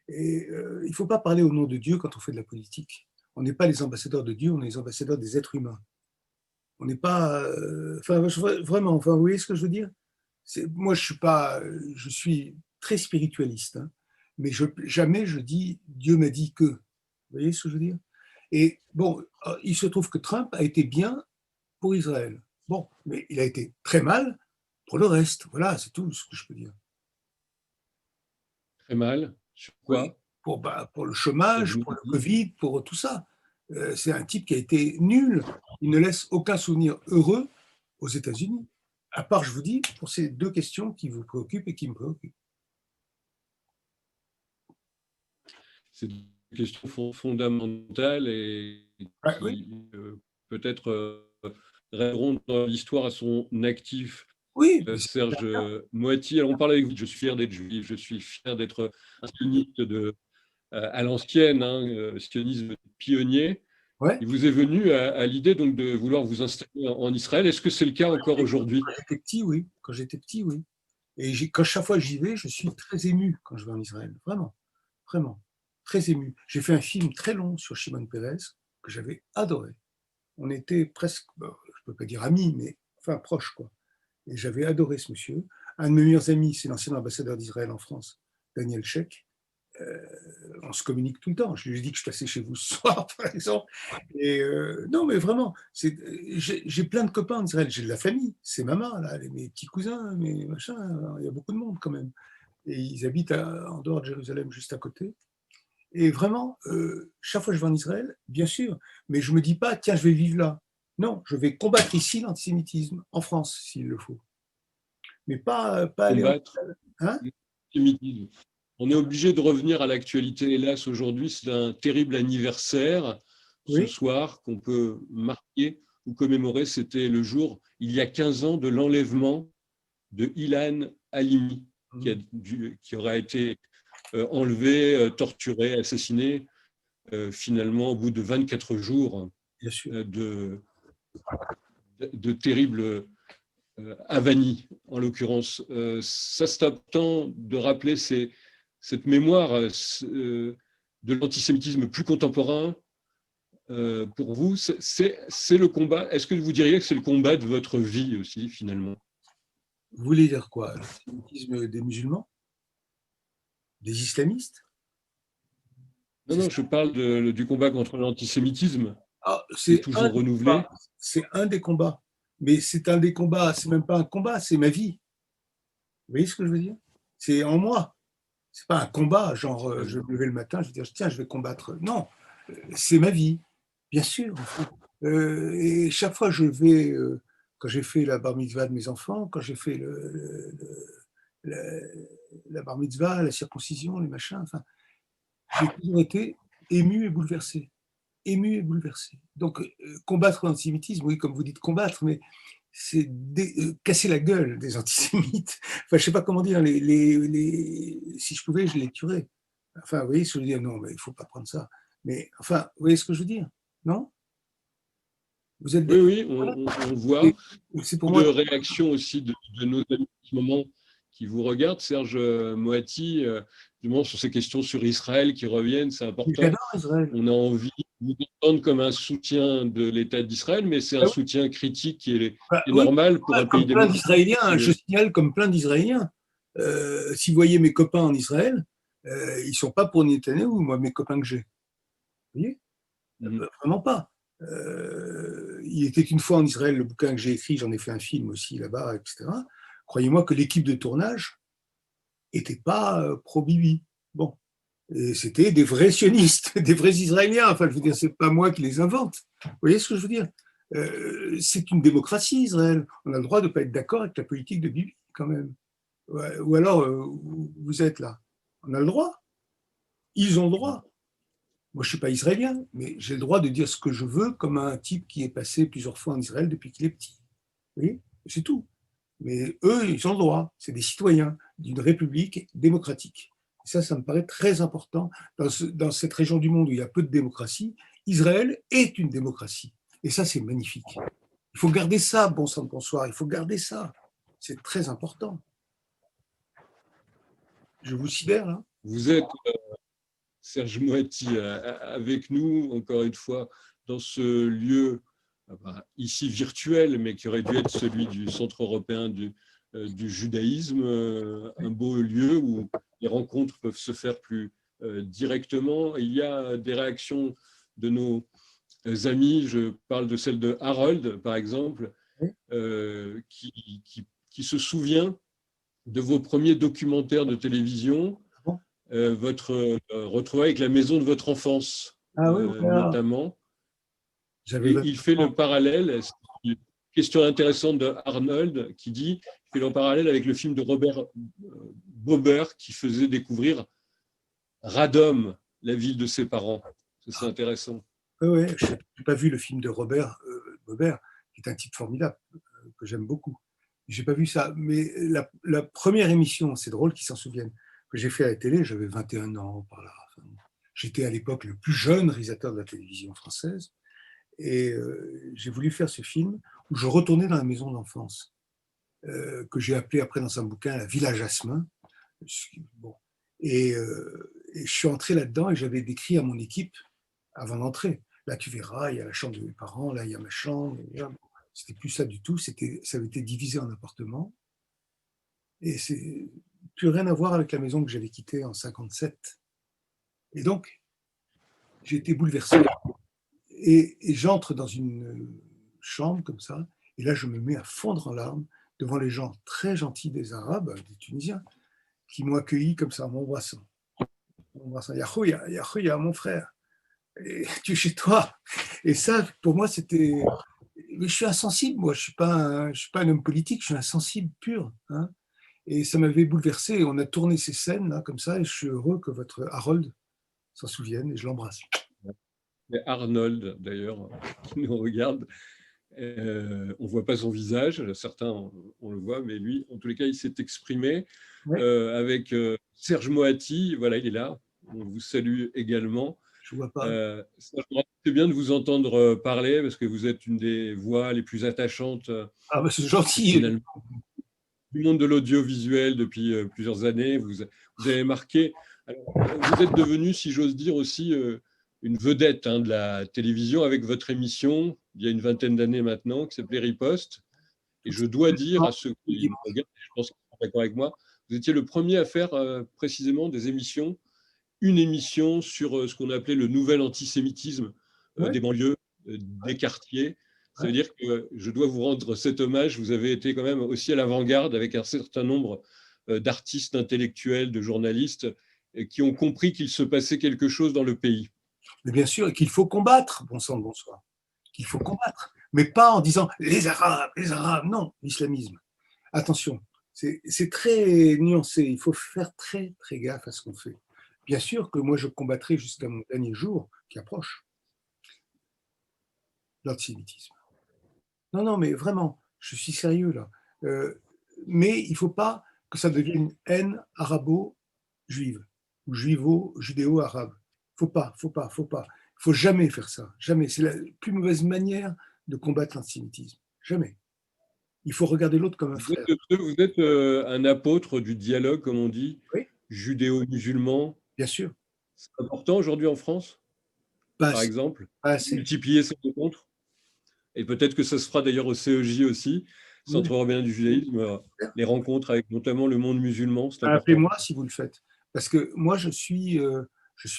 Et il ne faut pas parler au nom de Dieu quand on fait de la politique. On n'est pas les ambassadeurs de Dieu, on est les ambassadeurs des êtres humains. On n'est pas, enfin, vraiment, enfin, vous voyez ce que je veux dire? Moi, je suis pas, je suis très spiritualiste, hein, mais jamais je dis Dieu m'a dit que. Vous voyez ce que je veux dire? Et bon, il se trouve que Trump a été bien pour Israël. Bon, mais il a été très mal pour le reste. Voilà, c'est tout ce que je peux dire. très mal. Sur Oui, quoi? pour le Serge chômage, pour le Motti. Covid, pour tout ça. C'est un type qui a été nul. Il ne laisse aucun souvenir heureux aux États-Unis. À part, je vous dis, pour ces deux questions qui vous préoccupent et qui me préoccupent. C'est une question fondamentale et Ah, oui, qui peut-être répondre l'histoire à son actif. oui, mais Serge Moati, alors on parle avec vous, je suis fier d'être juif, je suis fier d'être un sioniste à l'ancienne, hein, sionisme pionnier. ouais. Il vous est venu à l'idée donc de vouloir vous installer en Israël. Est-ce que c'est le cas encore aujourd'hui? Quand j'étais petit, oui. Quand j'étais petit, oui. Et quand chaque fois j'y vais, je suis très ému quand je vais en Israël. Vraiment, vraiment. Très ému. J'ai fait un film très long sur Shimon Peres que j'avais adoré. On était presque, bon, je ne peux pas dire amis, mais enfin proches, quoi. Et j'avais adoré ce monsieur. Un de mes meilleurs amis, c'est l'ancien ambassadeur d'Israël en France, Daniel Sheik. on se communique tout le temps. Je lui ai dit que je passais chez vous ce soir, par exemple. Et non, mais vraiment, j'ai plein de copains en Israël. J'ai de la famille, c'est maman, là, mes petits cousins, mes machins. Il y a beaucoup de monde quand même. Et ils habitent en dehors de Jérusalem, juste à côté. Et vraiment, chaque fois que je vais en Israël, bien sûr, mais je ne me dis pas, tiens, je vais vivre là. Non, je vais combattre ici l'antisémitisme, en France, s'il le faut. Mais pas aller en... Combattre Hein? l'antisémitisme. On est obligé de revenir à l'actualité, hélas, aujourd'hui. C'est un terrible anniversaire ce Oui. soir qu'on peut marquer ou commémorer. C'était le jour, il y a 15 ans, de l'enlèvement de Ilan Halimi, qui aura été enlevé, torturé, assassiné, finalement, au bout de 24 jours Bien sûr. de terribles avanies, en l'occurrence. Ça, c'est important de rappeler cette mémoire de l'antisémitisme plus contemporain. Pour vous, c'est le combat. Est-ce que vous diriez que c'est le combat de votre vie aussi, finalement? Vous voulez dire quoi? L'antisémitisme des musulmans? Des islamistes? Non, C'est non, ça? je parle du combat contre l'antisémitisme, Ah, qui est toujours renouvelé. c'est un des combats. Mais c'est un des combats, c'est même pas un combat, c'est ma vie. Vous voyez ce que je veux dire? C'est en moi. C'est pas un combat, genre je vais me lever le matin, je vais dire tiens, je vais combattre. Non, c'est ma vie, bien sûr. Enfin. Et chaque fois je vais, quand j'ai fait la bar mitzvah de mes enfants, quand j'ai fait la bar mitzvah, la circoncision, les machins, enfin, j'ai toujours été ému et bouleversé. Ému et bouleversé. Donc, combattre l'antisémitisme, oui, comme vous dites, combattre, mais c'est casser la gueule des antisémites. Enfin, je ne sais pas comment dire, si je pouvais, je les tuerais. Enfin, vous voyez ce que je veux dire? Non, mais il ne faut pas prendre ça. Mais, enfin, vous voyez ce que je veux dire? Non? Vous êtes... Oui, oui, Voilà. on voit C'est pour beaucoup de moi... réactions aussi de nos amis en ce moment qui vous regardent. Serge Moati, justement, sur ces questions sur Israël qui reviennent, c'est important. J'adore Israël. On a envie de vous entendre comme un soutien de l'État d'Israël, mais c'est un Ah oui, soutien critique qui est oui, normal pour un pays comme plein démocratique. d'Israéliens, je signale comme plein d'Israéliens. Si vous voyez mes copains en Israël, ils ne sont pas pour Netanyahou, moi, mes copains que j'ai. Vous voyez? Mhm. Vraiment pas. Il était une fois en Israël, le bouquin que j'ai écrit, j'en ai fait un film aussi là-bas, etc. Croyez-moi que l'équipe de tournage n'était pas pro-Bibi. Bon, et c'était des vrais sionistes, des vrais Israéliens. Enfin, je veux dire, c'est pas moi qui les invente. Vous voyez ce que je veux dire? C'est une démocratie, Israël. On a le droit de ne pas être d'accord avec la politique de Bibi, quand même. Ouais, ou alors, vous êtes là. On a le droit. Ils ont le droit. Moi, je ne suis pas israélien, mais j'ai le droit de dire ce que je veux comme un type qui est passé plusieurs fois en Israël depuis qu'il est petit. Vous voyez? C'est tout. Mais eux, ils ont le droit. C'est des citoyens d'une république démocratique. Et ça me paraît très important. Dans cette région du monde où il y a peu de démocratie, Israël est une démocratie. Et ça, c'est magnifique. Il faut garder ça, bon sang de bonsoir. Il faut garder ça. C'est très important. Je vous sidère, là. Vous êtes, Serge Moati, avec nous, encore une fois, dans ce lieu, ici virtuel, mais qui aurait dû être celui du Centre européen du judaïsme, un beau lieu où les rencontres peuvent se faire plus directement. Il y a des réactions de nos amis, je parle de celle de Harold, par exemple, Oui. qui se souvient de vos premiers documentaires de télévision, Bon. votre retrouvaille avec la maison de votre enfance, Ah oui, voilà. notamment. J'avais Et 20 il fait ans. le parallèle, c'est une question intéressante de Arnold qui dit, il fait le parallèle avec le film de Robert Bober qui faisait découvrir Radom, la ville de ses parents. C'est intéressant. Oui, je n'ai pas vu le film de Robert Bobert, qui est un type formidable, que j'aime beaucoup. Je n'ai pas vu ça. Mais la première émission, c'est drôle qu'ils s'en souviennent, que j'ai fait à la télé, j'avais 21 ans par là. Enfin, j'étais à l'époque le plus jeune réalisateur de la télévision française. Et j'ai voulu faire ce film où je retournais dans la maison d'enfance, que j'ai appelé après dans un bouquin La Villa Jasmin. Bon. Et je suis entré là-dedans et j'avais décrit à mon équipe avant d'entrer. Là, tu verras, il y a la chambre de mes parents, là, il y a ma chambre. C'était plus ça du tout. Ça avait été divisé en appartements. Et c'est plus rien à voir avec la maison que j'avais quittée en 57. Et donc, j'ai été bouleversé. Et j'entre dans une chambre comme ça, et là, je me mets à fondre en larmes devant les gens très gentils des Arabes, des Tunisiens, qui m'ont accueilli comme ça en m'embrassant. Yahouya, Yahouya, mon frère, et tu es chez toi. Et ça, pour moi, c'était. Mais je suis insensible, moi, je suis pas un homme politique, je suis insensible pur. Hein. Et ça m'avait bouleversé. On a tourné ces scènes là comme ça, et je suis heureux que votre Harold s'en souvienne, et je l'embrasse. Et Arnold, d'ailleurs, qui nous regarde, on ne voit pas son visage, certains on le voit, mais lui, en tous les cas, il s'est exprimé Ouais, avec Serge Moati. Voilà, il est là. On vous salue également. je vois pas. C'est bien de vous entendre parler parce que vous êtes une des voix les plus attachantes Ah, bah, c'est gentil. finalement du monde de l'audiovisuel depuis plusieurs années. Vous avez marqué. Alors, vous êtes devenu, si j'ose dire, aussi une vedette de la télévision avec votre émission il y a une vingtaine d'années maintenant qui s'appelait Riposte. Et je dois dire à ceux qui me regardent, je pense qu'ils sont d'accord avec moi, vous étiez le premier à faire précisément des émissions, une émission sur ce qu'on appelait le nouvel antisémitisme Ouais, des banlieues, des quartiers. Ça ouais. veut dire que je dois vous rendre cet hommage. Vous avez été quand même aussi à l'avant-garde avec un certain nombre d'artistes intellectuels, de journalistes qui ont compris qu'il se passait quelque chose dans le pays. Mais bien sûr, et qu'il faut combattre, bon sang de bonsoir, qu'il faut combattre, mais pas en disant les Arabes, non, l'islamisme. Attention, c'est très nuancé, il faut faire très, très gaffe à ce qu'on fait. Bien sûr que moi, je combattrai jusqu'à mon dernier jour, qui approche, l'antisémitisme. Non, non, mais vraiment, je suis sérieux là. Euh, mais il ne faut pas que ça devienne une haine arabo-juive ou juivo-judéo-arabe. Faut pas, faut pas, faut pas. Il faut jamais faire ça. Jamais. C'est la plus mauvaise manière de combattre l'antisémitisme. Jamais. Il faut regarder l'autre comme un frère. Vous êtes un apôtre du dialogue, comme on dit, Oui, judéo-musulman. bien sûr. C'est important aujourd'hui en France, Pas par assez. exemple, Pas assez. multiplier ces rencontres. Et peut-être que ça se fera d'ailleurs au CEJ aussi, Oui, Centre européen du judaïsme, les rencontres avec notamment le monde musulman, c'est important. appelez-moi si vous le faites. Parce que moi, je suis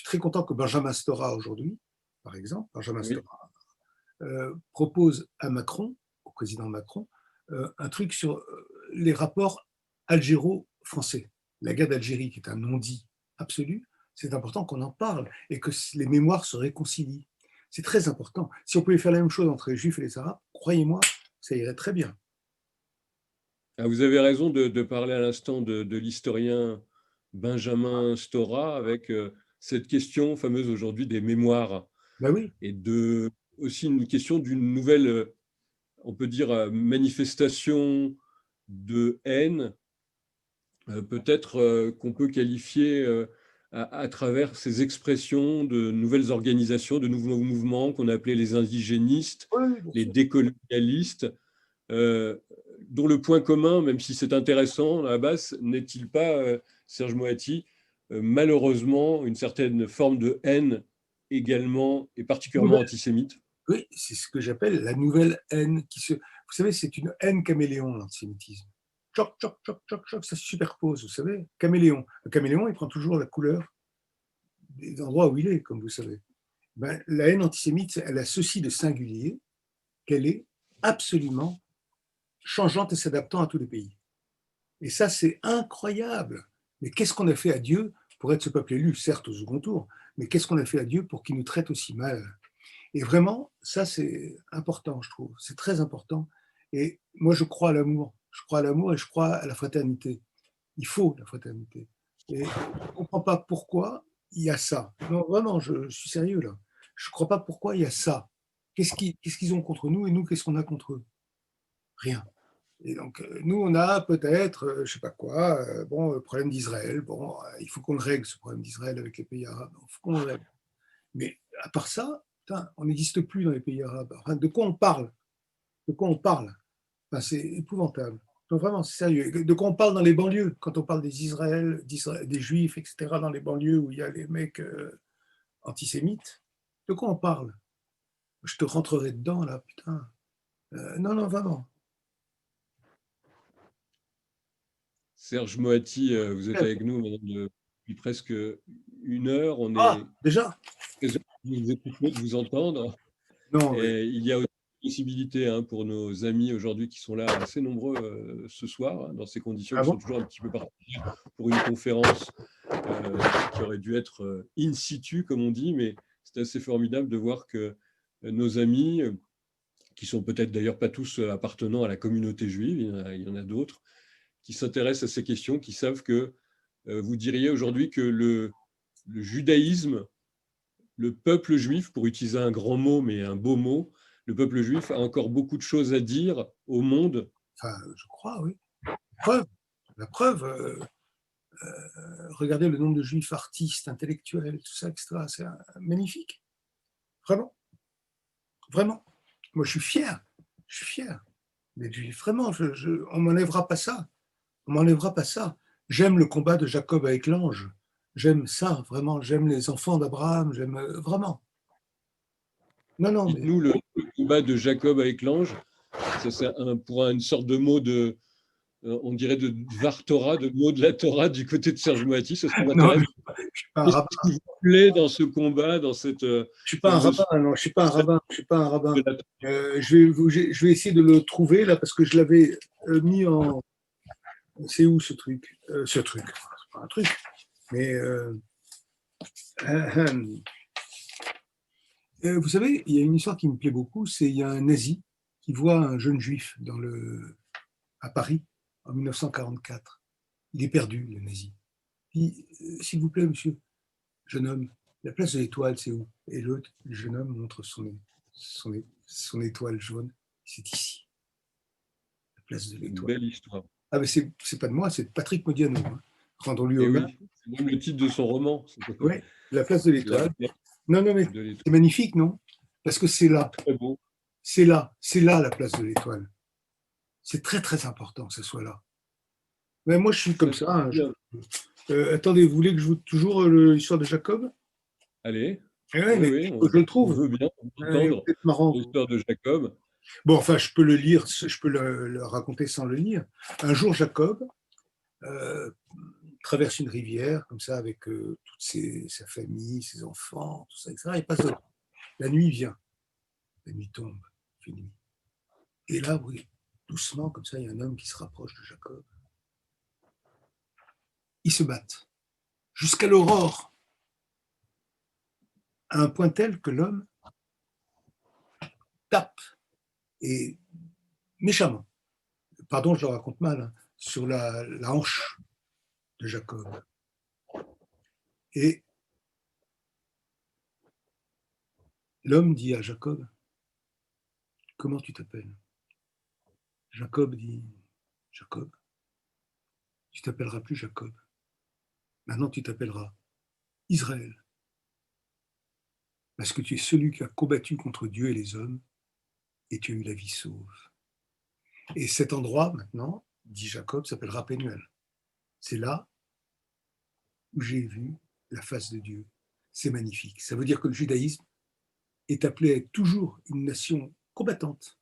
très content que Benjamin Stora, aujourd'hui, par exemple, Benjamin Oui. Stora, propose à Macron, au président Macron, un truc sur les rapports algéro-français. La guerre d'Algérie, qui est un non-dit absolu, c'est important qu'on en parle et que les mémoires se réconcilient. C'est très important. Si on pouvait faire la même chose entre les Juifs et les Arabes, croyez-moi, ça irait très bien. Ah, vous avez raison de parler à l'instant de l'historien Benjamin Stora avec cette question fameuse aujourd'hui des mémoires Ben oui, et aussi une question d'une nouvelle, on peut dire, manifestation de haine peut-être qu'on peut qualifier à travers ces expressions de nouvelles organisations, de nouveaux mouvements qu'on appelait les indigénistes, oui, bien les sûr. décolonialistes, euh, dont le point commun, même si c'est intéressant à la base, n'est-il pas, Serge Moati, malheureusement une certaine forme de haine également et particulièrement antisémite? Oui, c'est ce que j'appelle la nouvelle haine Vous savez, c'est une haine caméléon, l'antisémitisme. Choc, choc, choc, choc, choc, ça se superpose, vous savez. Caméléon. Le caméléon, il prend toujours la couleur des endroits où il est, comme vous savez. Ben, la haine antisémite, elle a ceci de singulier qu'elle est absolument changeante et s'adaptant à tous les pays. Et ça, c'est incroyable. Mais qu'est-ce qu'on a fait à Dieu pour être ce peuple élu, certes au second tour, mais qu'est-ce qu'on a fait à Dieu pour qu'il nous traite aussi mal? Et vraiment, ça, c'est important, je trouve. C'est très important. Et moi, je crois à l'amour. Je crois à l'amour et je crois à la fraternité. Il faut la fraternité. Et je ne comprends pas pourquoi il y a ça. Non, vraiment, je suis sérieux là. Je ne crois pas pourquoi il y a ça. Qu'est-ce qu'ils ont contre nous et nous, qu'est-ce qu'on a contre eux? Rien. Et donc, nous, on a peut-être, je ne sais pas quoi, bon, le problème d'Israël. Bon, il faut qu'on le règle, ce problème d'Israël avec les pays arabes. Il faut qu'on le règle. Mais à part ça, putain, on n'existe plus dans les pays arabes. Enfin, de quoi on parle? De quoi on parle? Enfin, c'est épouvantable. Donc vraiment, c'est sérieux. De quoi on parle dans les banlieues? Quand on parle des Juifs, etc., dans les banlieues où il y a les mecs antisémites, de quoi on parle? Je te rentrerai dedans, là, putain. Non, non, vraiment. Serge Moati, vous êtes avec nous maintenant depuis presque une heure. On Ah, est déjà? très heureux de vous écouter, de vous entendre. Non, oui. Et il y a aussi une possibilité pour nos amis aujourd'hui qui sont là assez nombreux ce soir, dans ces conditions Ah qui bon? sont toujours un petit peu particulières pour une conférence qui aurait dû être in situ, comme on dit, mais c'est assez formidable de voir que nos amis, qui sont peut-être d'ailleurs pas tous appartenant à la communauté juive, il y en a d'autres, qui s'intéressent à ces questions, qui savent que vous diriez aujourd'hui que le judaïsme, le peuple juif, pour utiliser un grand mot, mais un beau mot, le peuple juif a encore beaucoup de choses à dire au monde. Enfin, je crois, oui. Preuve, la preuve, regardez le nombre de juifs artistes, intellectuels, tout ça, etc. C'est magnifique. Vraiment, vraiment. Moi, je suis fier. Je suis fier d'être juif. Vraiment, on m'enlèvera pas ça. On m'enlèvera pas ça. J'aime le combat de Jacob avec l'ange. J'aime ça, vraiment. J'aime les enfants d'Abraham. J'aime vraiment. Non, non, mais Dites-nous le combat de Jacob avec l'ange. Ça, c'est pour une sorte de mot de, on dirait de Dvar Torah, de mot de la Torah du côté de Serge Moati. Ça non, m'intéresse. je suis pas un Qu'est-ce rabbin. qui vous plaît dans ce combat, dans cette, Je suis pas cette un rabbin. notion Non, je suis pas un rabbin. Je suis pas un de rabbin. la Je vais essayer de le trouver là parce que je l'avais mis en. C'est où ce truc? Ce truc, c'est pas un truc, mais vous savez, il y a une histoire qui me plaît beaucoup. C'est il y a un nazi qui voit un jeune juif à Paris en 1944. Il est perdu, le nazi. Puis, s'il vous plaît, monsieur, jeune homme, la place de l'étoile, c'est où? Et l'autre, le jeune homme montre son étoile jaune. C'est ici, la place de une l'étoile. belle histoire. Ah, mais c'est pas de moi, c'est de Patrick Modiano. Hein. Rendons-lui Et hommage. oui, c'est même le titre de son roman. Oui, la place de La l'étoile. place Non, non, mais de l'étoile. c'est magnifique, non? Parce que Très beau. c'est là la place de l'étoile. C'est très, très important que ce soit là. Mais moi, je suis comme Ça, ça. c'est Hein, bien. attendez, vous voulez que je vous toujours l'histoire de Jacob? Allez, Ouais, oui, mais oui, je le on trouve. veut bien Ouais, vous entendre êtes marrant. l'histoire de Jacob. Bon, enfin, je peux le lire, je peux le raconter sans le lire. Un jour, Jacob euh, traverse une rivière, comme ça, avec sa famille, ses enfants, tout ça, etc. Il passe la nuit vient, la nuit tombe, il fait nuit. Et là, oui, doucement, comme ça, il y a un homme qui se rapproche de Jacob. Ils se battent jusqu'à l'aurore, à un point tel que l'homme tape, et méchamment, pardon, je le raconte mal, hein, sur la hanche de Jacob. Et l'homme dit à Jacob, comment tu t'appelles? Jacob dit, Jacob, tu t'appelleras plus Jacob. Maintenant, tu t'appelleras Israël, parce que tu es celui qui a combattu contre Dieu et les hommes, et tu as eu la vie sauve. Et cet endroit, maintenant, dit Jacob, s'appellera Pénuel. C'est là où j'ai vu la face de Dieu. C'est magnifique. Ça veut dire que le judaïsme est appelé à être toujours une nation combattante,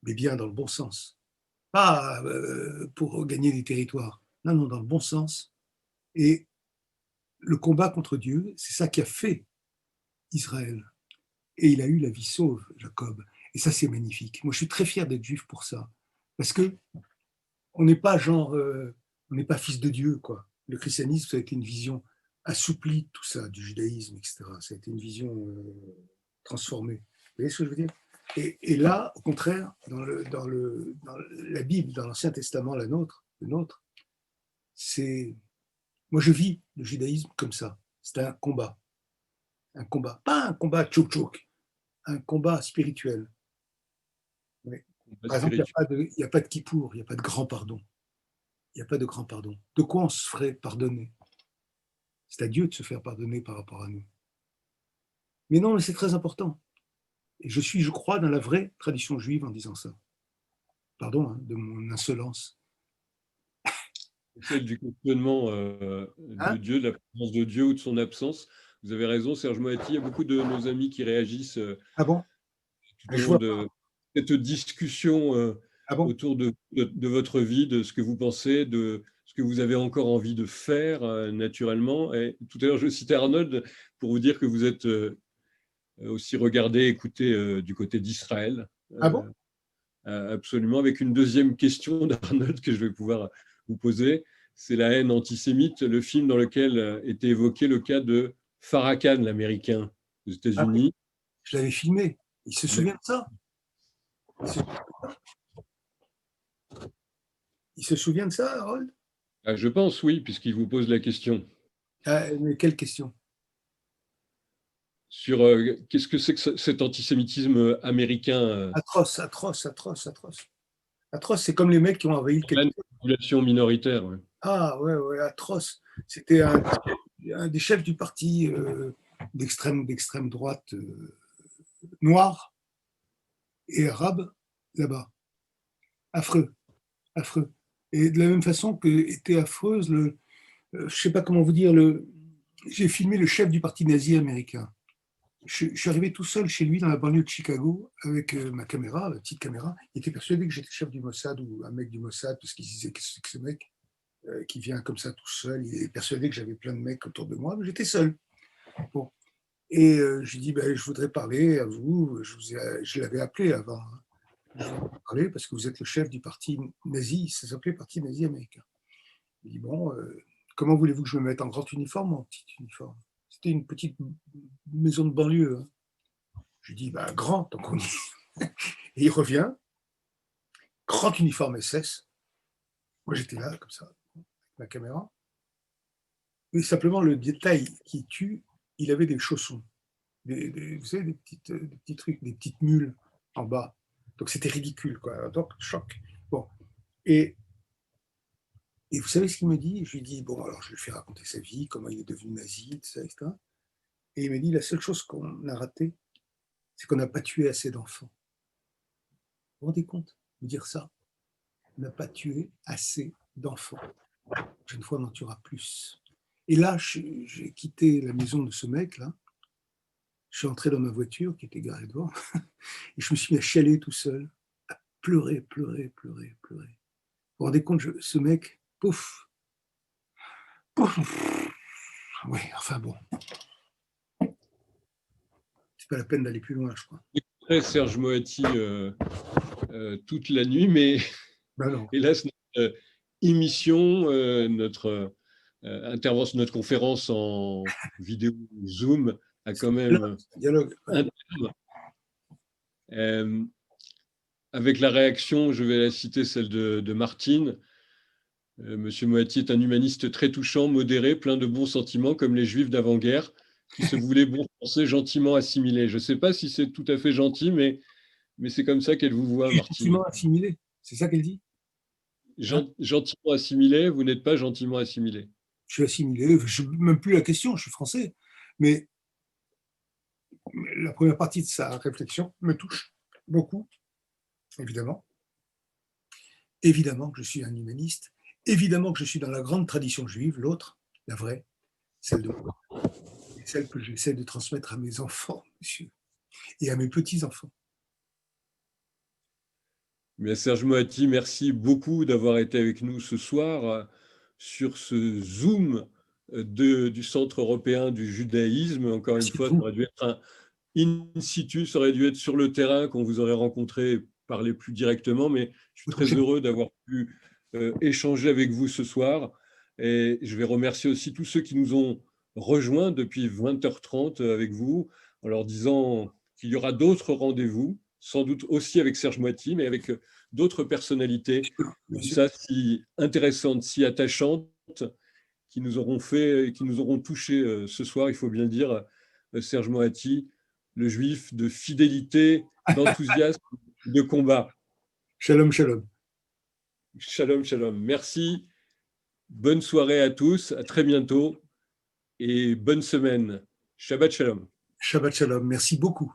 mais bien dans le bon sens. Pas pour gagner des territoires. Non, non, dans le bon sens. Et le combat contre Dieu, c'est ça qui a fait Israël. Et il a eu la vie sauve, Jacob. Et ça, c'est magnifique. Moi, je suis très fier d'être juif pour ça. Parce que on n'est pas on n'est pas fils de Dieu, quoi. Le christianisme, ça a été une vision assouplie de tout ça, du judaïsme, etc. Ça a été une vision transformée. Vous voyez ce que je veux dire? Et là, au contraire, dans la Bible, dans l'Ancien Testament, le nôtre, c'est. Moi, je vis le judaïsme comme ça. C'est un combat. Un combat. Pas un combat tchouk-tchouk, un combat spirituel. Oui. Par exemple, Spirituel. il n'y a pas de kippour, il n'y a pas de grand pardon. Il n'y a pas de grand pardon. De quoi on se ferait pardonner? C'est à Dieu de se faire pardonner par rapport à nous. Mais non, mais c'est très important. Et je crois, dans la vraie tradition juive en disant ça. Pardon hein, de mon insolence. Celle du questionnement de Hein? Dieu, de la présence de Dieu ou de son absence. Vous avez raison, Serge Moati. Il y a beaucoup de nos amis qui réagissent Ah bon? tout au Je long vois. de cette discussion Ah bon? autour de votre vie, de ce que vous pensez, de ce que vous avez encore envie de faire naturellement. Et tout à l'heure, je citais Arnold pour vous dire que vous êtes aussi regardé, écouté du côté d'Israël. Ah bon? Absolument, avec une deuxième question d'Arnold que je vais pouvoir vous poser. C'est La haine antisémite, le film dans lequel était évoqué le cas de Farrakhan, l'Américain, aux Ah oui, États-Unis. je l'avais filmé. Il se souvient de ça? Il se souvient de ça, Harold? Je pense, oui, puisqu'il vous pose la question Mais quelle question? sur qu'est-ce que c'est que cet antisémitisme américain Atroce, atroce, atroce, atroce. Atroce, c'est comme les mecs qui ont envahi le pour la Capitole. population minoritaire. Ouais. Ah ouais, ouais, atroce. C'était un des chefs du parti d'extrême droite noir et arabe là-bas. Affreux, affreux. Et de la même façon que était affreuse je sais pas comment vous dire, j'ai filmé le chef du parti nazi américain. Je suis arrivé tout seul chez lui dans la banlieue de Chicago avec ma caméra, ma petite caméra. Il était persuadé que j'étais chef du Mossad ou un mec du Mossad parce qu'il disait que c'est que ce mec qui vient comme ça tout seul. Il est persuadé que j'avais plein de mecs autour de moi, mais j'étais seul. Bon. Et je lui dis, ben, je voudrais parler à vous. Je l'avais appelé avant. Je voudrais parler parce que vous êtes le chef du parti nazi. Ça s'appelait Parti nazi américain. Il dit, bon, comment voulez-vous que je me mette en grand uniforme ou en petit uniforme? C'était une petite maison de banlieue. Hein. Je lui dis, bah, grand, tant qu'on y est. Et il revient, grand uniforme SS. Moi, j'étais là, comme ça, avec ma caméra. Mais simplement, le détail qui tue, il avait des chaussons. Vous savez, des petits trucs, des petites mules en bas. Donc, c'était ridicule, quoi. Donc, choc. Bon. Et, et vous savez ce qu'il me dit? Je lui dis, bon, alors, je lui fais raconter sa vie, comment il est devenu nazi, tout ça, etc. Et il me dit, la seule chose qu'on a ratée, c'est qu'on n'a pas tué assez d'enfants. Vous vous rendez compte de dire ça? On n'a pas tué assez d'enfants. La prochaine fois, on en tuera plus. Et là, j'ai quitté la maison de ce mec-là. Je suis entré dans ma voiture qui était garée devant. Et je me suis mis à chialer tout seul, à pleurer, pleurer, pleurer, pleurer. Vous vous rendez compte, ce mec, pouf, pouf. Oui, enfin bon. C'est pas la peine d'aller plus loin, je crois. J'écouterai Serge Moati toute la nuit, mais Ben non. hélas, notre émission, notre intervention, notre conférence en vidéo Zoom a quand même Dialogue. un terme. Avec la réaction, je vais la citer, celle de Martine. Monsieur Moati est un humaniste très touchant, modéré, plein de bons sentiments, comme les Juifs d'avant-guerre, qui se voulaient bon français, gentiment assimilés. Je ne sais pas si c'est tout à fait gentil, mais c'est comme ça qu'elle vous voit, Martine. Gentiment assimilé, c'est ça qu'elle dit? Hein? Gentiment assimilé, vous n'êtes pas gentiment assimilé. Je suis assimilé, je ne même plus la question, je suis français. Mais la première partie de sa réflexion me touche beaucoup, évidemment. Évidemment que je suis un humaniste. Évidemment que je suis dans la grande tradition juive, l'autre, la vraie, celle de moi, celle que j'essaie de transmettre à mes enfants, monsieur, et à mes petits-enfants. Mais Serge Moati, merci beaucoup d'avoir été avec nous ce soir sur ce Zoom du Centre européen du judaïsme. Encore une Merci fois, ça beaucoup. aurait dû être un in situ, ça aurait dû être sur le terrain qu'on vous aurait rencontré, parler plus directement, mais je suis très heureux d'avoir pu échanger avec vous ce soir. Et je vais remercier aussi tous ceux qui nous ont rejoints depuis 20h30 avec vous, en leur disant qu'il y aura d'autres rendez-vous, sans doute aussi avec Serge Moati, mais avec d'autres personnalités comme ça, si intéressantes, si attachantes, qui nous auront fait, qui nous auront touchés ce soir, il faut bien le dire, Serge Moati, le juif de fidélité, d'enthousiasme, de combat. Shalom, shalom. Shalom, shalom. Merci. Bonne soirée à tous. À très bientôt. Et bonne semaine. Shabbat shalom. Shabbat shalom. Merci beaucoup.